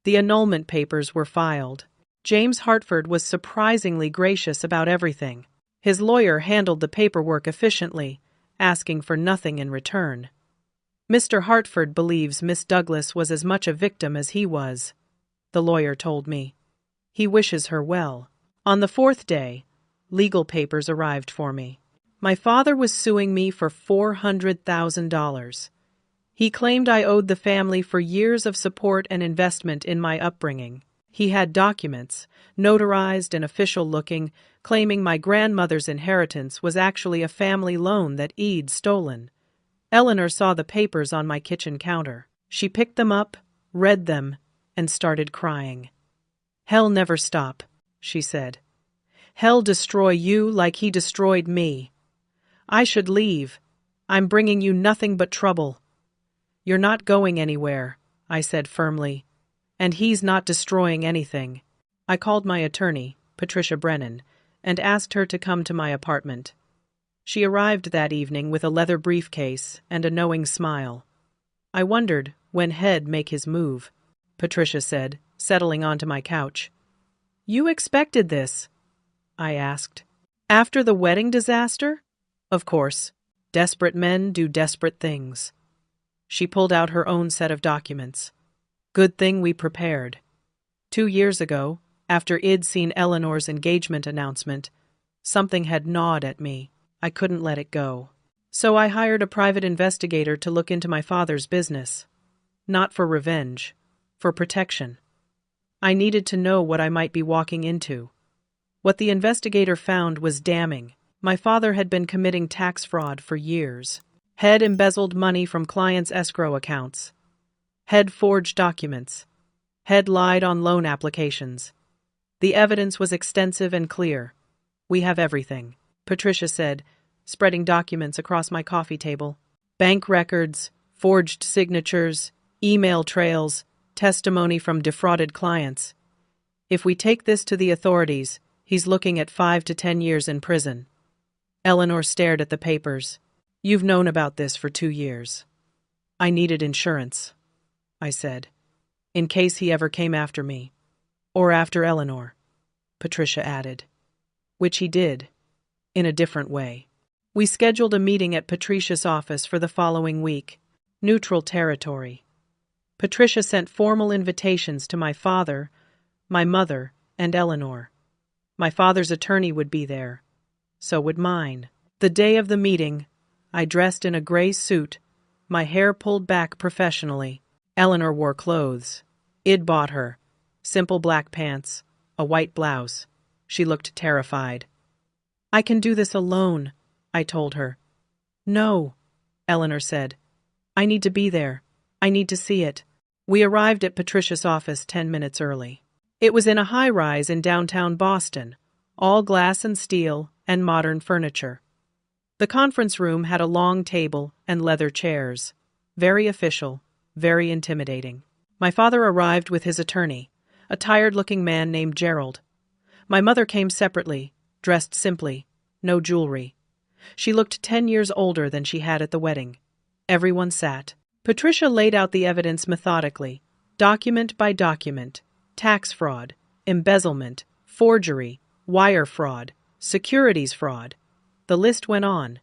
The annulment papers were filed. James Hartford was surprisingly gracious about everything. His lawyer handled the paperwork efficiently, asking for nothing in return. Mr. Hartford believes Miss Douglas was as much a victim as he was, the lawyer told me. He wishes her well. On the 4th day, legal papers arrived for me. My father was suing me for $400,000. He claimed I owed the family for years of support and investment in my upbringing. He had documents, notarized and official-looking, claiming my grandmother's inheritance was actually a family loan that I'd stolen. Eleanor saw the papers on my kitchen counter. She picked them up, read them, and started crying. Hell never stop, she said. Hell destroy you like he destroyed me. I should leave. I'm bringing you nothing but trouble. You're not going anywhere, I said firmly. And he's not destroying anything. I called my attorney, Patricia Brennan, and asked her to come to my apartment. She arrived that evening with a leather briefcase and a knowing smile. I wondered when he'd make his move, Patricia said, settling onto my couch. You expected this? I asked. After the wedding disaster? Of course. Desperate men do desperate things. She pulled out her own set of documents. Good thing we prepared. 2 years ago, after I'd seen Eleanor's engagement announcement, something had gnawed at me. I couldn't let it go. So I hired a private investigator to look into my father's business. Not for revenge, for protection. I needed to know what I might be walking into. What the investigator found was damning. My father had been committing tax fraud for years. Had embezzled money from clients' escrow accounts. Had forged documents. Had lied on loan applications. The evidence was extensive and clear. We have everything, Patricia said, spreading documents across my coffee table. Bank records, forged signatures, email trails, testimony from defrauded clients. If we take this to the authorities, he's looking at 5 to 10 years in prison. Eleanor stared at the papers. You've known about this for 2 years. I needed insurance, I said, in case he ever came after me. Or after Eleanor, Patricia added. Which he did, in a different way. We scheduled a meeting at Patricia's office for the following week. Neutral territory. Patricia sent formal invitations to my father, my mother, and Eleanor. My father's attorney would be there. So would mine. The day of the meeting, I dressed in a gray suit, my hair pulled back professionally. Eleanor wore clothes. I'd bought her. Simple black pants, a white blouse. She looked terrified. I can do this alone, I told her. No, Eleanor said. I need to be there. I need to see it. We arrived at Patricia's office 10 minutes early. It was in a high-rise in downtown Boston, all glass and steel and modern furniture. The conference room had a long table and leather chairs. Very official, very intimidating. My father arrived with his attorney, a tired-looking man named Gerald. My mother came separately, dressed simply, no jewelry. She looked 10 years older than she had at the wedding. Everyone sat. Patricia laid out the evidence methodically, document by document: tax fraud, embezzlement, forgery, wire fraud, securities fraud. The list went on.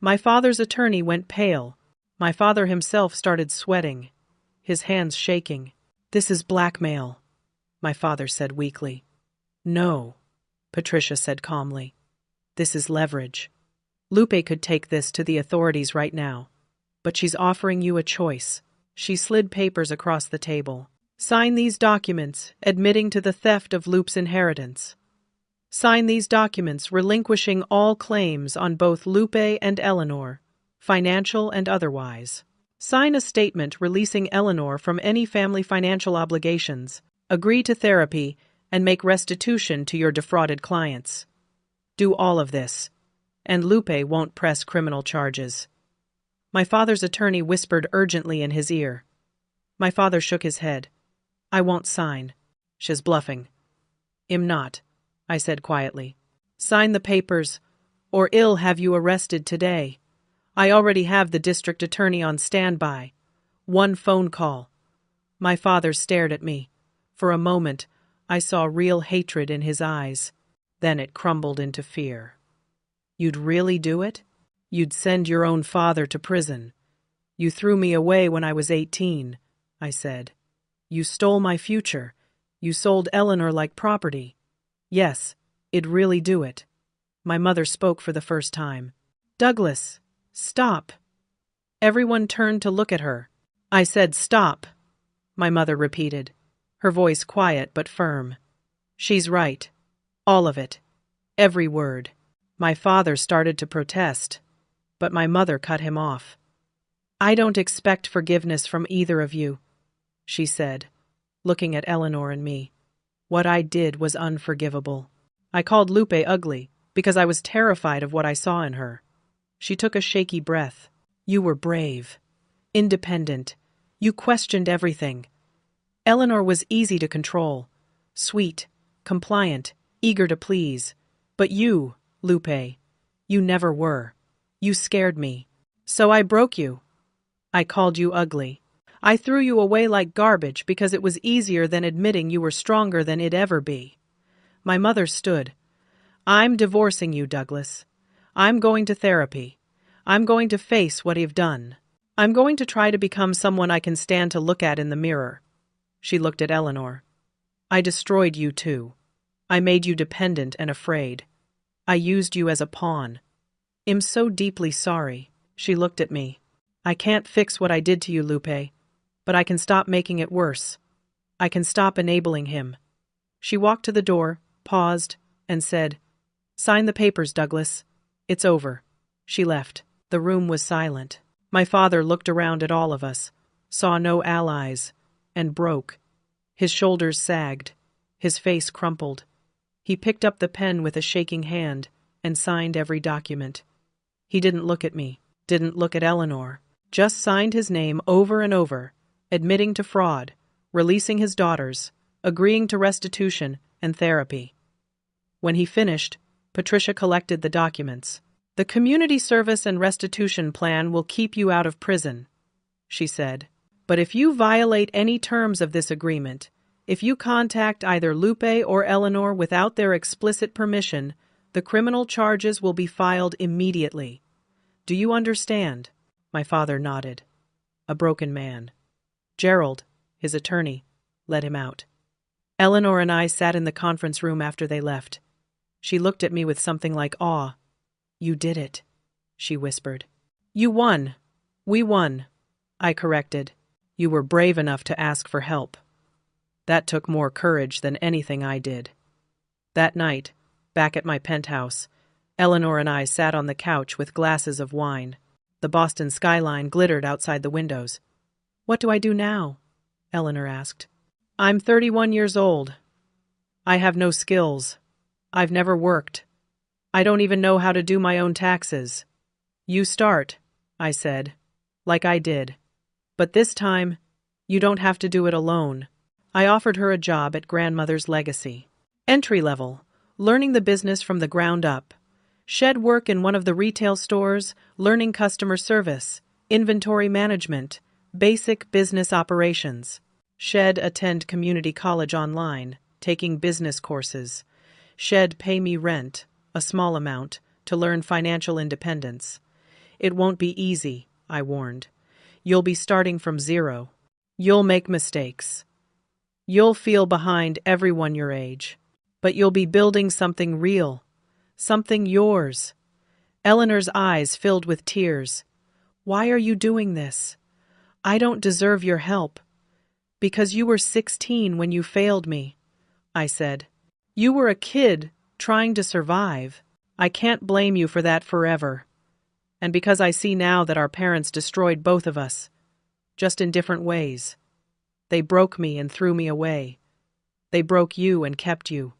My father's attorney went pale. My father himself started sweating, his hands shaking. "This is blackmail," my father said weakly. "No," Patricia said calmly. "This is leverage. Lupe could take this to the authorities right now. But she's offering you a choice." She slid papers across the table. "Sign these documents admitting to the theft of Lupe's inheritance. Sign these documents relinquishing all claims on both Lupe and Eleanor, financial and otherwise. Sign a statement releasing Eleanor from any family financial obligations. Agree to therapy and make restitution to your defrauded clients. Do all of this, and Lupe won't press criminal charges." My father's attorney whispered urgently in his ear. My father shook his head. "I won't sign. She's bluffing." "I'm not," I said quietly. "Sign the papers, or I'll have you arrested today. I already have the district attorney on standby. One phone call." My father stared at me. For a moment, I saw real hatred in his eyes. Then it crumbled into fear. "You'd really do it? You'd send your own father to prison. You threw me away when I was 18, I said. You stole my future. You sold Eleanor like property. Yes, I'd really do it." My mother spoke for the first time. "Douglas, stop." Everyone turned to look at her. "I said stop," my mother repeated, her voice quiet but firm. "She's right. All of it. Every word." My father started to protest, but my mother cut him off. "I don't expect forgiveness from either of you," she said, looking at Eleanor and me. "What I did was unforgivable. I called Lupe ugly because I was terrified of what I saw in her." She took a shaky breath. "You were brave, independent. You questioned everything. Eleanor was easy to control, sweet, compliant, eager to please. But you, Lupe, you never were. You scared me. So I broke you. I called you ugly. I threw you away like garbage because it was easier than admitting you were stronger than it'd ever be." My mother stood. "I'm divorcing you, Douglas. I'm going to therapy. I'm going to face what I've done. I'm going to try to become someone I can stand to look at in the mirror." She looked at Eleanor. "I destroyed you too. I made you dependent and afraid. I used you as a pawn. I'm so deeply sorry." She looked at me. "I can't fix what I did to you, Lupe, but I can stop making it worse. I can stop enabling him." She walked to the door, paused, and said, "Sign the papers, Douglas. It's over." She left. The room was silent. My father looked around at all of us, saw no allies, and broke. His shoulders sagged. His face crumpled. He picked up the pen with a shaking hand and signed every document. He didn't look at me, didn't look at Eleanor, just signed his name over and over, admitting to fraud, releasing his daughters, agreeing to restitution and therapy. When he finished, Patricia collected the documents. "The community service and restitution plan will keep you out of prison," she said. "But if you violate any terms of this agreement, if you contact either Lupe or Eleanor without their explicit permission, the criminal charges will be filed immediately. Do you understand?" My father nodded. A broken man. Gerald, his attorney, let him out. Eleanor and I sat in the conference room after they left. She looked at me with something like awe. "You did it," she whispered. "You won. We won," I corrected. "You were brave enough to ask for help. That took more courage than anything I did." That night, back at my penthouse, Eleanor and I sat on the couch with glasses of wine. The Boston skyline glittered outside the windows. "What do I do now?" Eleanor asked. "I'm 31 years old. I have no skills. I've never worked. I don't even know how to do my own taxes." "You start," I said, "like I did. But this time, you don't have to do it alone." I offered her a job at grandmother's legacy. Entry level, learning the business from the ground up. Shed work in one of the retail stores, learning customer service, inventory management, basic business operations. Shed attend community college online, taking business courses. Shed pay me rent, a small amount, to learn financial independence. It won't be easy, I warned. You'll be starting from zero. You'll make mistakes. You'll feel behind everyone your age. But you'll be building something real. Something yours. Eleanor's eyes filled with tears. Why are you doing this? I don't deserve your help. Because you were 16 when you failed me, I said. You were a kid trying to survive. I can't blame you for that forever. And because I see now that our parents destroyed both of us, just in different ways. They broke me and threw me away. They broke you and kept you.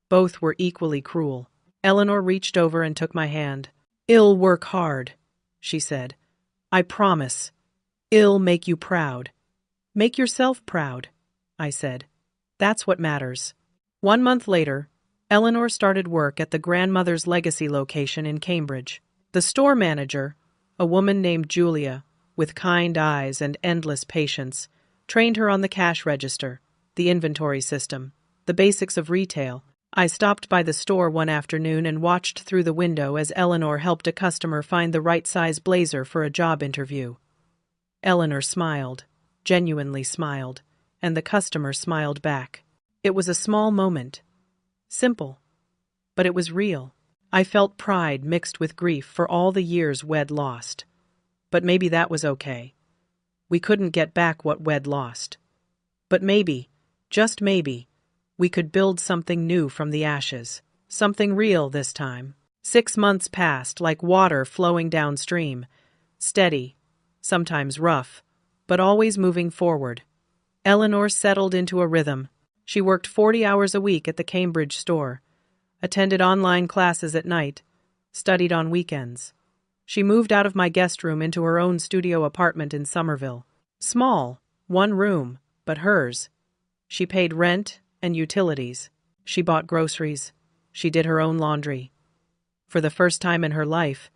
Both were equally cruel. Eleanor reached over and took my hand. I'll work hard, she said. I promise. I'll make you proud. Make yourself proud, I said. That's what matters. 1 month later, Eleanor started work at the Grandmother's Legacy location in Cambridge. The store manager, a woman named Julia, with kind eyes and endless patience, trained her on the cash register, the inventory system, the basics of retail. I stopped by the store one afternoon and watched through the window as Eleanor helped a customer find the right size blazer for a job interview. Eleanor smiled, genuinely smiled, and the customer smiled back. It was a small moment. Simple. But it was real. I felt pride mixed with grief for all the years Wed lost. But maybe that was okay. We couldn't get back what Wed lost. But maybe, just maybe, we could build something new from the ashes. Something real this time. 6 months passed like water flowing downstream. Steady, sometimes rough, but always moving forward. Eleanor settled into a rhythm. She worked 40 hours a week at the Cambridge store, attended online classes at night, studied on weekends. She moved out of my guest room into her own studio apartment in Somerville. Small, 1 room, but hers. She paid rent and utilities. She bought groceries. She did her own laundry. For the first time in her life,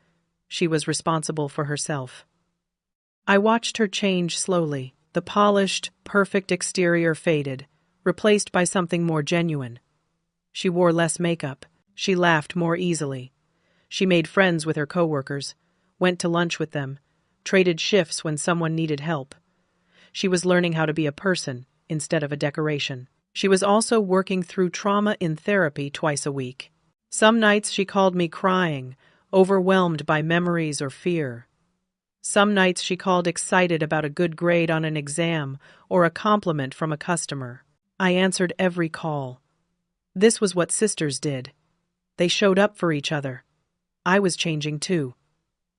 she was responsible for herself. I watched her change slowly. The polished, perfect exterior faded, replaced by something more genuine. She wore less makeup. She laughed more easily. She made friends with her coworkers, went to lunch with them, traded shifts when someone needed help. She was learning how to be a person instead of a decoration. She was also working through trauma in therapy twice a week. Some nights she called me crying, overwhelmed by memories or fear. Some nights she called excited about a good grade on an exam or a compliment from a customer. I answered every call. This was what sisters did. They showed up for each other. I was changing too.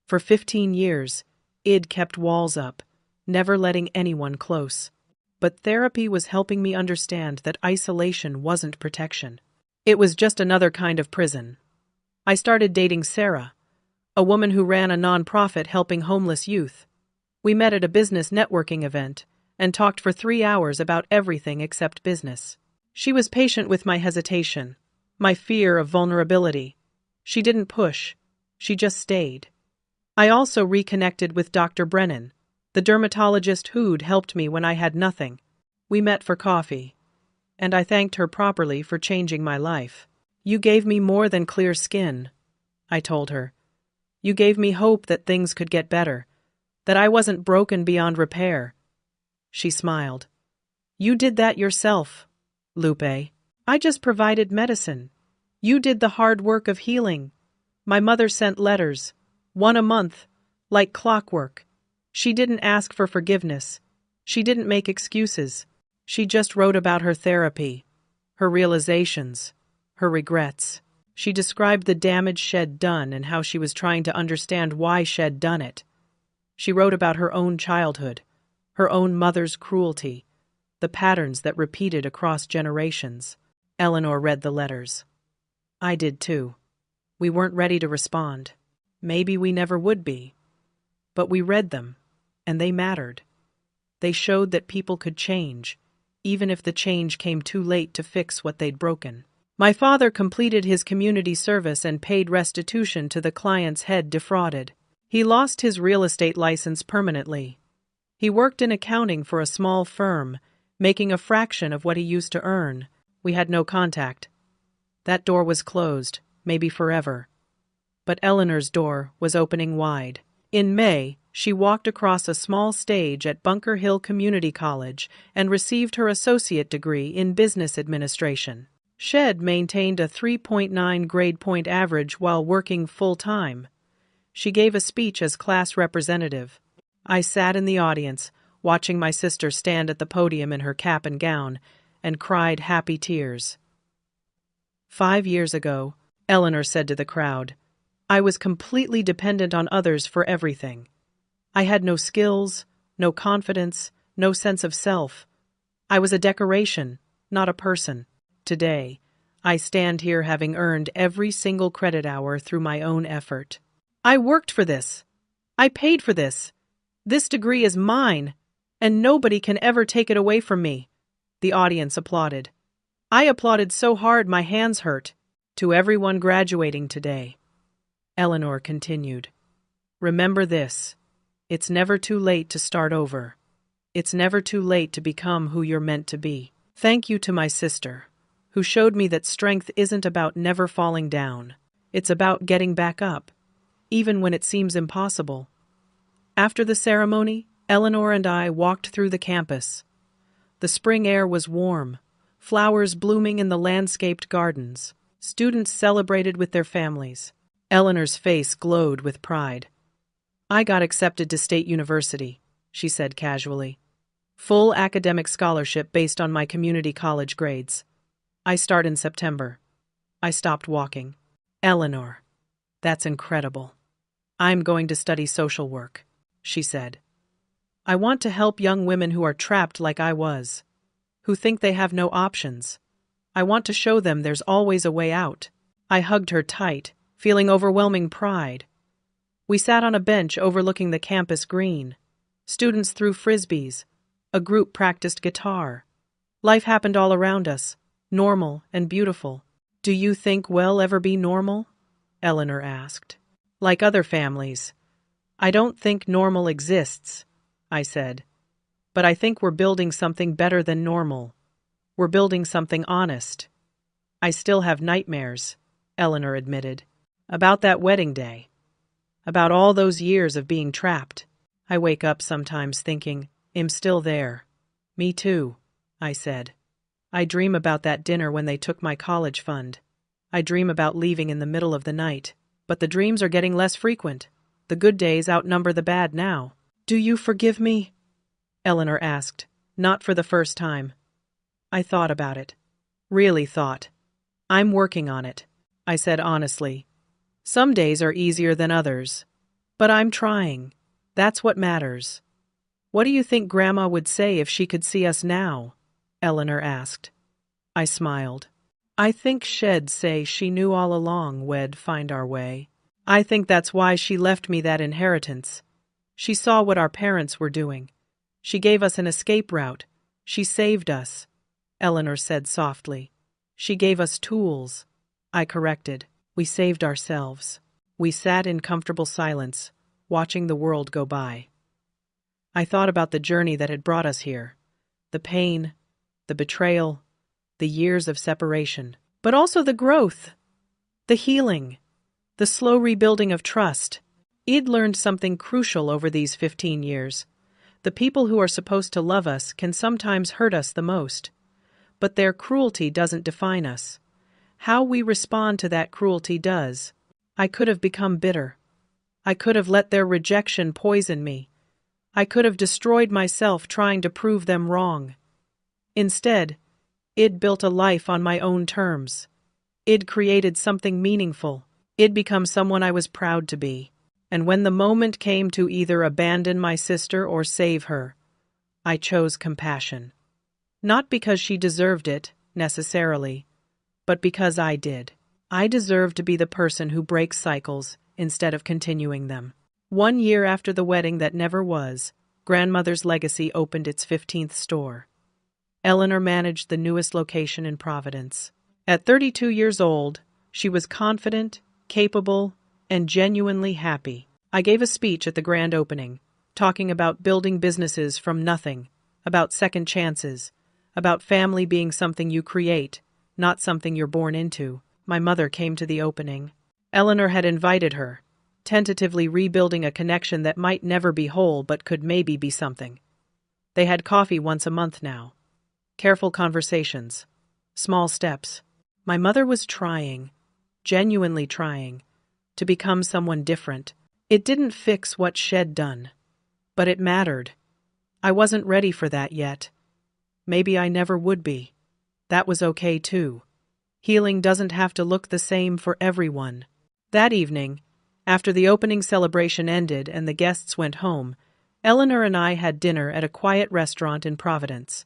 For 15 years, Id kept walls up, never letting anyone close. But therapy was helping me understand that isolation wasn't protection. It was just another kind of prison. I started dating Sarah, a woman who ran a nonprofit helping homeless youth. We met at a business networking event and talked for 3 hours about everything except business. She was patient with my hesitation, my fear of vulnerability. She didn't push. She just stayed. I also reconnected with Dr. Brennan, the dermatologist who'd helped me when I had nothing. We met for coffee, and I thanked her properly for changing my life. You gave me more than clear skin, I told her. You gave me hope that things could get better, that I wasn't broken beyond repair. She smiled. You did that yourself, Lupe. I just provided medicine. You did the hard work of healing. My mother sent letters, 1 a month, like clockwork. She didn't ask for forgiveness. She didn't make excuses. She just wrote about her therapy, her realizations, her regrets. She described the damage Shed done and how she was trying to understand why Shed done it. She wrote about her own childhood, her own mother's cruelty, the patterns that repeated across generations. Eleanor read the letters. I did too. We weren't ready to respond. Maybe we never would be. But we read them, and they mattered. They showed that people could change, even if the change came too late to fix what they'd broken. My father completed his community service and paid restitution to the client's head defrauded. He lost his real estate license permanently. He worked in accounting for a small firm, making a fraction of what he used to earn. We had no contact. That door was closed, maybe forever. But Eleanor's door was opening wide. In May, she walked across a small stage at Bunker Hill Community College and received her associate degree in business administration. Shed maintained a 3.9 grade point average while working full-time. She gave a speech as class representative. I sat in the audience, watching my sister stand at the podium in her cap and gown, and cried happy tears. 5 years ago, Eleanor said to the crowd, I was completely dependent on others for everything. I had no skills, no confidence, no sense of self. I was a decoration, not a person. Today, I stand here having earned every single credit hour through my own effort. I worked for this. I paid for this. This degree is mine, and nobody can ever take it away from me. The audience applauded. I applauded so hard my hands hurt. To everyone graduating today, Eleanor continued, remember this. It's never too late to start over. It's never too late to become who you're meant to be. Thank you to my sister, who showed me that strength isn't about never falling down. It's about getting back up, even when it seems impossible. After the ceremony, Eleanor and I walked through the campus. The spring air was warm, flowers blooming in the landscaped gardens. Students celebrated with their families. Eleanor's face glowed with pride. I got accepted to State University, she said casually. Full academic scholarship based on my community college grades. I start in September. I stopped walking. Eleanor, that's incredible. I'm going to study social work, she said. I want to help young women who are trapped like I was, who think they have no options. I want to show them there's always a way out. I hugged her tight, feeling overwhelming pride. We sat on a bench overlooking the campus green. Students threw frisbees. A group practiced guitar. Life happened all around us, normal and beautiful. Do you think we'll ever be normal? Eleanor asked. Like other families. I don't think normal exists, I said. But I think we're building something better than normal. We're building something honest. I still have nightmares, Eleanor admitted. About that wedding day. About all those years of being trapped. I wake up sometimes thinking, I'm still there. Me too, I said. I dream about that dinner when they took my college fund. I dream about leaving in the middle of the night. But the dreams are getting less frequent. The good days outnumber the bad now. Do you forgive me? Eleanor asked, not for the first time. I thought about it. Really thought. I'm working on it, I said honestly. Some days are easier than others. But I'm trying. That's what matters. What do you think Grandma would say if she could see us now? Eleanor asked. I smiled. I think she'd say she knew all along we'd find our way. I think that's why she left me that inheritance. She saw what our parents were doing. She gave us an escape route. She saved us, Eleanor said softly. She gave us tools. I corrected. We saved ourselves. We sat in comfortable silence, watching the world go by. I thought about the journey that had brought us here. The pain, the betrayal, the years of separation, but also the growth, the healing, the slow rebuilding of trust. I'd learned something crucial over these 15 years. The people who are supposed to love us can sometimes hurt us the most. But their cruelty doesn't define us. How we respond to that cruelty does. I could have become bitter. I could have let their rejection poison me. I could have destroyed myself trying to prove them wrong. Instead, I'd built a life on my own terms. I'd created something meaningful. I'd become someone I was proud to be. And when the moment came to either abandon my sister or save her, I chose compassion. Not because she deserved it, necessarily, but because I did. I deserved to be the person who breaks cycles instead of continuing them. 1 year after the wedding that never was, Grandmother's Legacy opened its 15th store. Eleanor managed the newest location in Providence. At 32 years old, she was confident, capable, and genuinely happy. I gave a speech at the grand opening, talking about building businesses from nothing, about second chances, about family being something you create, not something you're born into. My mother came to the opening. Eleanor had invited her, tentatively rebuilding a connection that might never be whole but could maybe be something. They had coffee once a month now. Careful conversations. Small steps. My mother was trying, genuinely trying, to become someone different. It didn't fix what she'd done, but it mattered. I wasn't ready for that yet. Maybe I never would be. That was okay too. Healing doesn't have to look the same for everyone. That evening, after the opening celebration ended and the guests went home, Eleanor and I had dinner at a quiet restaurant in Providence.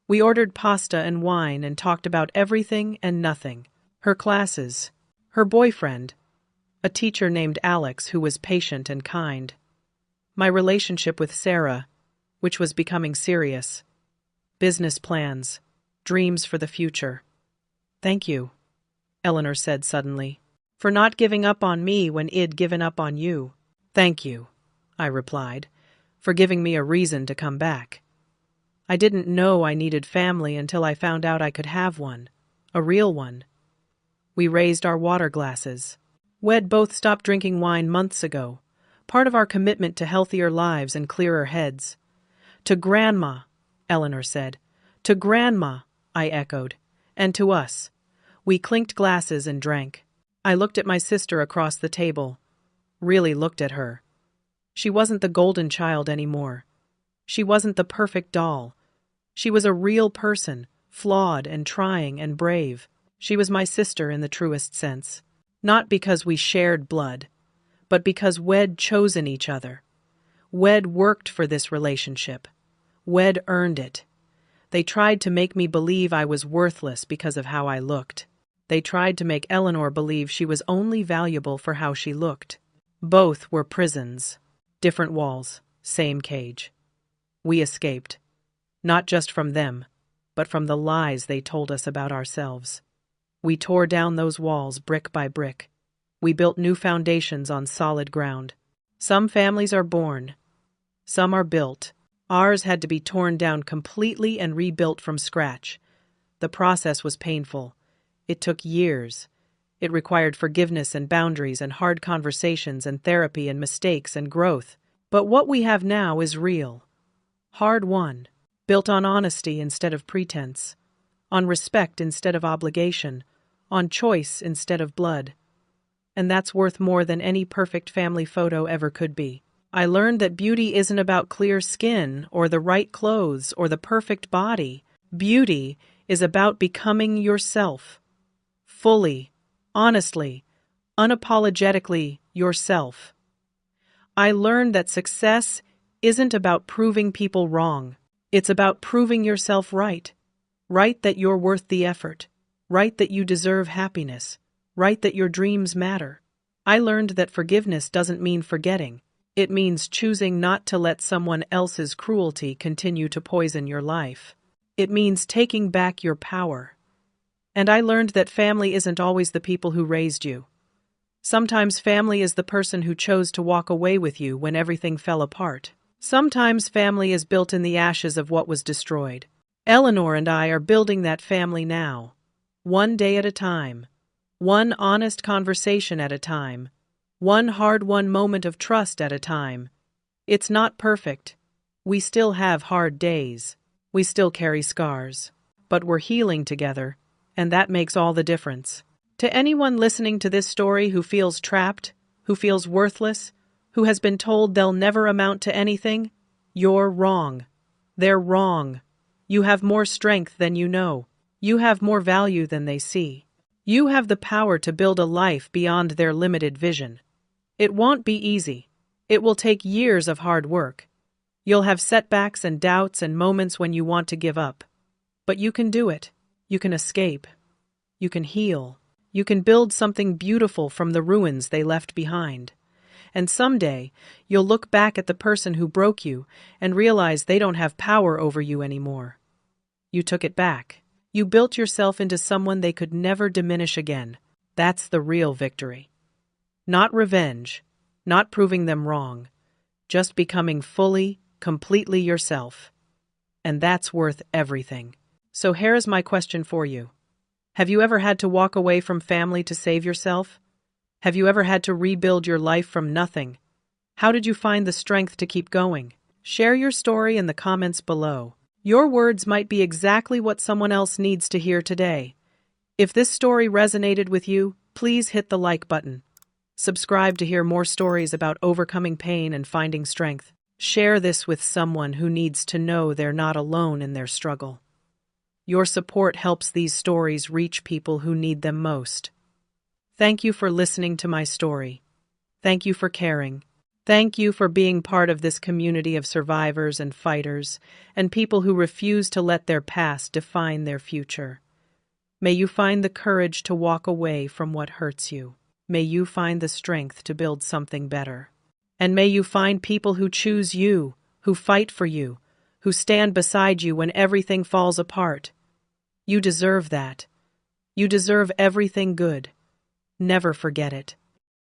We ordered pasta and wine and talked about everything and nothing. Her classes, her boyfriend, a teacher named Alex who was patient and kind, my relationship with Sarah, which was becoming serious, business plans, dreams for the future. "Thank you," Eleanor said suddenly, "for not giving up on me when I'd given up on you." "Thank you," I replied, "for giving me a reason to come back. I didn't know I needed family until I found out I could have one, a real one." We raised our water glasses. We'd both stopped drinking wine months ago, part of our commitment to healthier lives and clearer heads. "To Grandma," Eleanor said. "To Grandma," I echoed. "And to us." We clinked glasses and drank. I looked at my sister across the table. Really looked at her. She wasn't the golden child anymore. She wasn't the perfect doll. She was a real person, flawed and trying and brave. She was my sister in the truest sense. Not because we shared blood, but because we'd chosen each other. We'd worked for this relationship. We'd earned it. They tried to make me believe I was worthless because of how I looked. They tried to make Eleanor believe she was only valuable for how she looked. Both were prisons. Different walls, same cage. We escaped. Not just from them, but from the lies they told us about ourselves. We tore down those walls brick by brick. We built new foundations on solid ground. Some families are born. Some are built. Ours had to be torn down completely and rebuilt from scratch. The process was painful. It took years. It required forgiveness and boundaries and hard conversations and therapy and mistakes and growth. But what we have now is real. Hard-won. Built on honesty instead of pretense. On respect instead of obligation. On choice instead of blood. And that's worth more than any perfect family photo ever could be. I learned that beauty isn't about clear skin or the right clothes or the perfect body. Beauty is about becoming yourself. Fully, honestly, unapologetically yourself. I learned that success isn't about proving people wrong. It's about proving yourself right. Right that you're worth the effort. Right that you deserve happiness. Right that your dreams matter. I learned that forgiveness doesn't mean forgetting. It means choosing not to let someone else's cruelty continue to poison your life. It means taking back your power. And I learned that family isn't always the people who raised you. Sometimes family is the person who chose to walk away with you when everything fell apart. Sometimes family is built in the ashes of what was destroyed. Eleanor and I are building that family now. One day at a time. One honest conversation at a time. One hard-won moment of trust at a time. It's not perfect. We still have hard days. We still carry scars. But we're healing together, and that makes all the difference. To anyone listening to this story who feels trapped, who feels worthless, who has been told they'll never amount to anything, you're wrong. They're wrong. You have more strength than you know. You have more value than they see. You have the power to build a life beyond their limited vision. It won't be easy. It will take years of hard work. You'll have setbacks and doubts and moments when you want to give up. But you can do it. You can escape. You can heal. You can build something beautiful from the ruins they left behind. And someday, you'll look back at the person who broke you and realize they don't have power over you anymore. You took it back. You built yourself into someone they could never diminish again. That's the real victory. Not revenge, not proving them wrong, just becoming fully, completely yourself. And that's worth everything. So here's my question for you. Have you ever had to walk away from family to save yourself? Have you ever had to rebuild your life from nothing? How did you find the strength to keep going? Share your story in the comments below. Your words might be exactly what someone else needs to hear today. If this story resonated with you, please hit the like button. Subscribe to hear more stories about overcoming pain and finding strength. Share this with someone who needs to know they're not alone in their struggle. Your support helps these stories reach people who need them most. Thank you for listening to my story. Thank you for caring. Thank you for being part of this community of survivors and fighters, and people who refuse to let their past define their future. May you find the courage to walk away from what hurts you. May you find the strength to build something better. And may you find people who choose you, who fight for you, who stand beside you when everything falls apart. You deserve that. You deserve everything good. Never forget it.